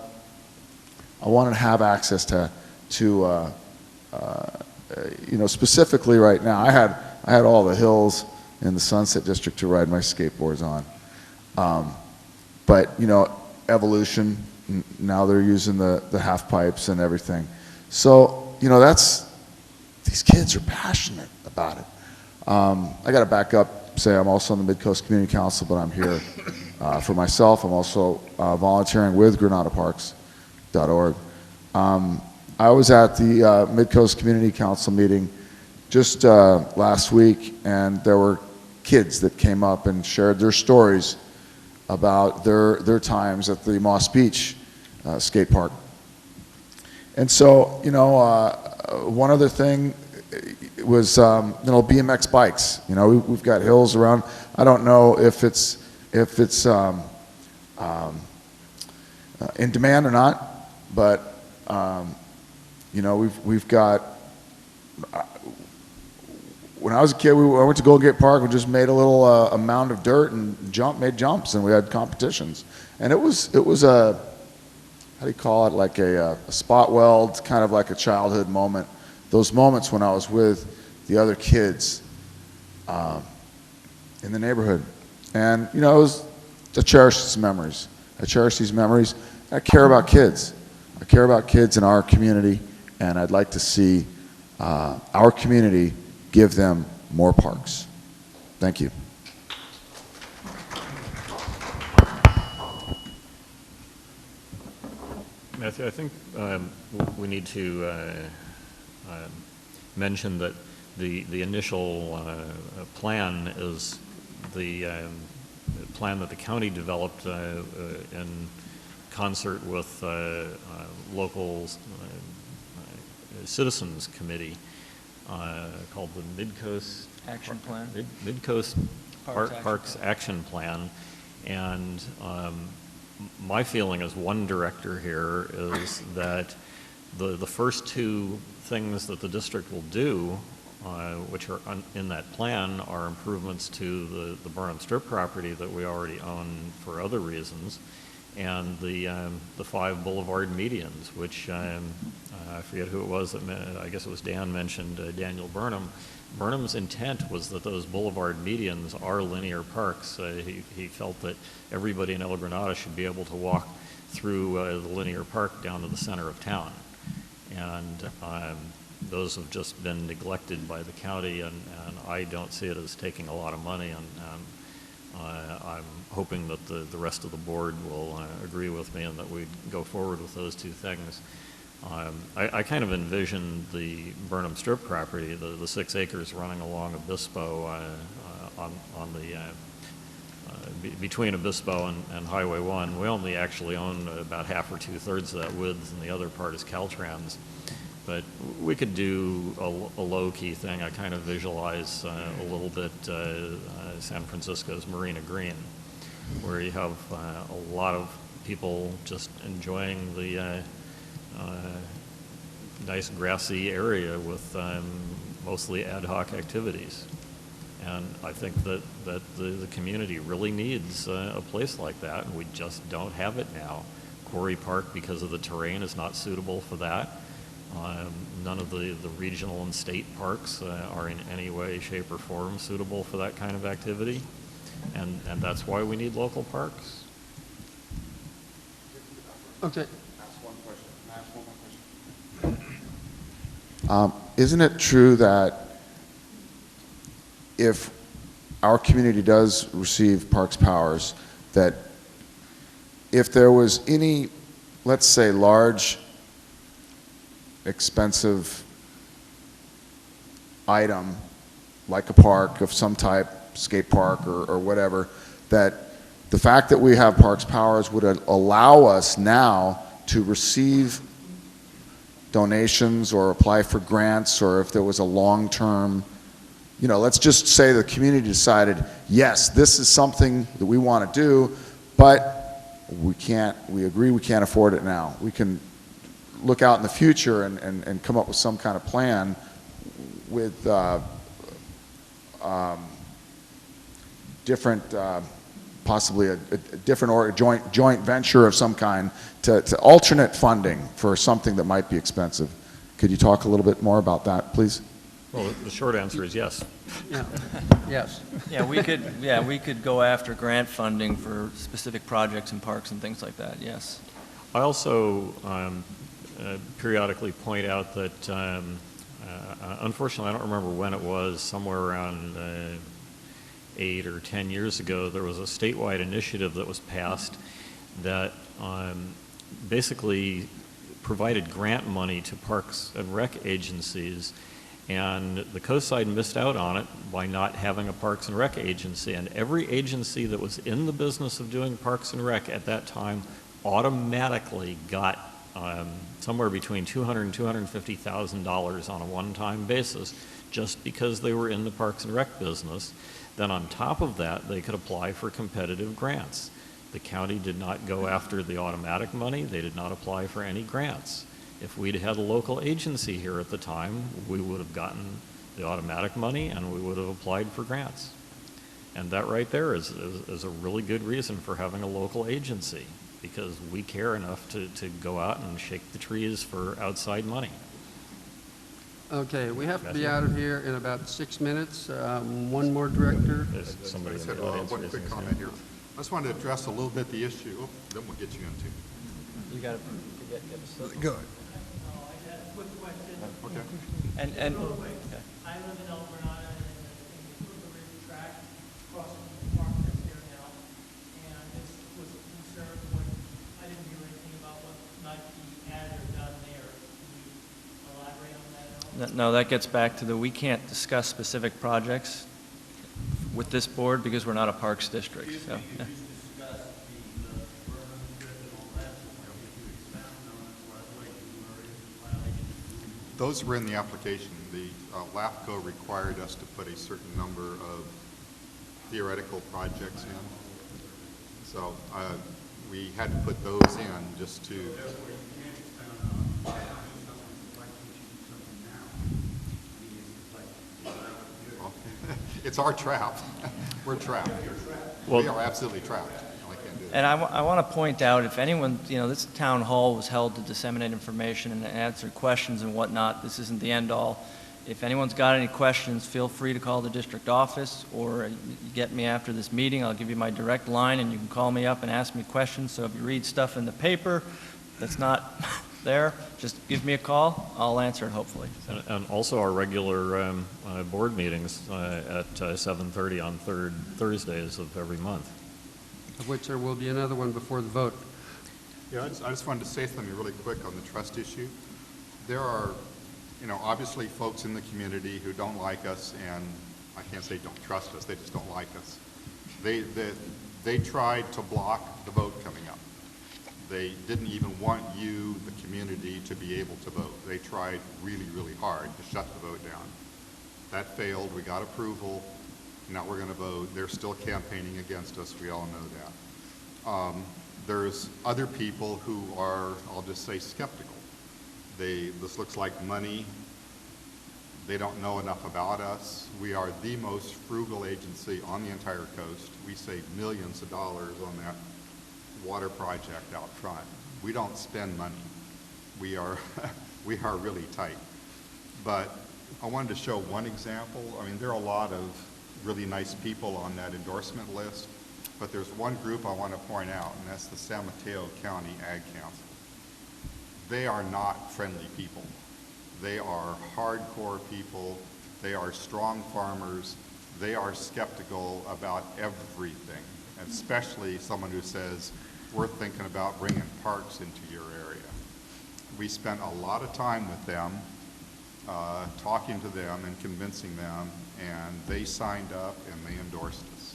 have access to specifically right now. I had all the hills in the Sunset District to ride my skateboards on. But evolution, now they're using the half pipes and everything. So these kids are passionate about it. I got to back up, say I'm also on the Mid-Coast Community Council, but I'm here for myself. I'm also volunteering with GranadaParks.org. I was at the Mid-Coast Community Council meeting just last week, and there were kids that came up and shared their stories about their times at the Moss Beach skate park. And so, one other thing was, BMX bikes. We've got hills around. I don't know if it's in demand or not, but we've got. When I was a kid, I went to Golden Gate Park. We just made a little a mound of dirt and made jumps, and we had competitions. And it was a, how do you call it, like a spot weld, kind of like a childhood moment. Those moments when I was with the other kids in the neighborhood. And, I cherish these memories. I cherish these memories. I care about kids. I care about kids in our community, and I'd like to see our community give them more parks. Thank you. Matthew, I think we need to mention that the initial plan is the plan that the county developed in concert with local citizens committee called the Mid-Coast Action Plan. Mid-Coast Parks Action Plan. And my feeling as one director here is that the first 2 things that the district will do, which are in that plan, are improvements to the Burnham Strip property that we already own for other reasons, and the 5 boulevard medians, which I forget who it was that I guess it was Dan mentioned, Daniel Burnham. Burnham's intent was that those boulevard medians are linear parks. He felt that everybody in El Granada should be able to walk through the linear park down to the center of town. And those have just been neglected by the county, and I don't see it as taking a lot of money, and I'm hoping that the rest of the board will agree with me and that we go forward with those 2 things. I kind of envision the Burnham Strip property, the 6 acres running along Obispo on the between Obispo and Highway 1. We only actually own about half or 2/3 of that width, and the other part is Caltrans. But we could do a low-key thing. I kind of visualize a little bit San Francisco's Marina Green, where you have a lot of people just enjoying the nice grassy area with mostly ad hoc activities. And I think that the community really needs a place like that, and we just don't have it now. Quarry Park, because of the terrain, is not suitable for that. None of the regional and state parks are in any way, shape, or form suitable for that kind of activity, and that's why we need local parks. Okay. Isn't it true that if our community does receive Parks Powers, that if there was any, let's say, large, expensive item, like a park of some type, skate park or whatever, that the fact that we have Parks Powers would allow us now to receive donations or apply for grants, or if there was a long-term, you know, let's just say the community decided, yes, this is something that we want to do, but we agree we can't afford it now. We can look out in the future and come up with some kind of plan with different, possibly a different or joint venture of some kind to alternate funding for something that might be expensive. Could you talk a little bit more about that, please? Well, the short answer is yes. Yeah. Yes. Yeah, we could go after grant funding for specific projects and parks and things like that, yes. I also periodically point out that, unfortunately, I don't remember when it was, somewhere around 8 or 10 years ago, there was a statewide initiative that was passed that basically provided grant money to parks and rec agencies, and the coast side missed out on it by not having a parks and rec agency, and every agency that was in the business of doing parks and rec at that time automatically got somewhere between $200,000 and $250,000 on a one-time basis just because they were in the parks and rec business. Then on top of that, they could apply for competitive grants. The county did not go after the automatic money. They did not apply for any grants. If we'd had a local agency here at the time, we would have gotten the automatic money and we would have applied for grants. And that right there is a really good reason for having a local agency, because we care enough to go out and shake the trees for outside money. Okay, we have to be out of here in about 6 minutes. One more director. Somebody in the One audience quick raising his comment hand. here. I just wanted to address a little bit the issue, then we'll get you into. You got to Go ahead. Okay. And I live in El Granada in the Clipper Ridge track across from the park that's there now. And this was a concern when I didn't hear anything about what might be added or done there. Can you elaborate on that at all? No, that gets back to we can't discuss specific projects with this board because we're not a parks district. So, yeah. Those were in the application. The LAFCO required us to put a certain number of theoretical projects in. So we had to put those in just to... It's our trap. We're trapped. Well, we are absolutely trapped. I can't do And I want to point out, if anyone, this town hall was held to disseminate information and answer questions and whatnot. This isn't the end all. If anyone's got any questions, feel free to call the district office or get me after this meeting. I'll give you my direct line and you can call me up and ask me questions. So if you read stuff in the paper that's not there, just give me a call. I'll answer it hopefully. And also our regular board meetings at 7:30 on Thursdays of every month. Of which there will be another one before the vote. Yeah, I just wanted to say something really quick on the trust issue. There are, obviously folks in the community who don't like us, and I can't say don't trust us, they just don't like us. They tried to block the vote coming up. They didn't even want you, the community, to be able to vote. They tried really, really hard to shut the vote down. That failed. We got approval. Now we're going to vote. They're still campaigning against us. We all know that. There's other people who are, I'll just say, skeptical. This looks like money. They don't know enough about us. We are the most frugal agency on the entire coast. We save millions of dollars on that water project out front. We don't spend money. We are really tight. But I wanted to show one example. I mean, there are a lot of really nice people on that endorsement list, but there's one group I want to point out, and that's the San Mateo County Ag Council. They are not friendly people. They are hardcore people. They are strong farmers. They are skeptical about everything, especially someone who says, we're thinking about bringing parks into your area. We spent a lot of time with them, talking to them and convincing them, and they signed up and they endorsed us.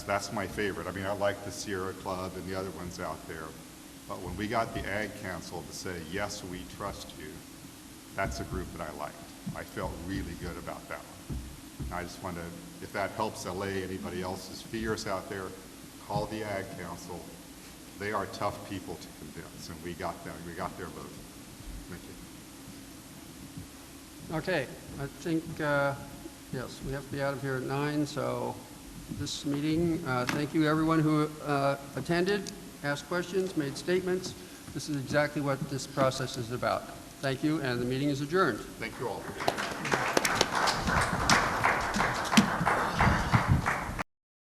That's my favorite. I mean, I like the Sierra Club and the other ones out there, but when we got the Ag Council to say, yes, we trust you, that's a group that I liked. I felt really good about that one. And I just want to, if that helps allay anybody else's fears out there, call the Ag Council. They are tough people to convince, and we got them. We got their vote. Thank you. Okay, I think, yes, we have to be out of here at 9, so this meeting, thank you everyone who attended, asked questions, made statements. This is exactly what this process is about. Thank you, and the meeting is adjourned. Thank you all.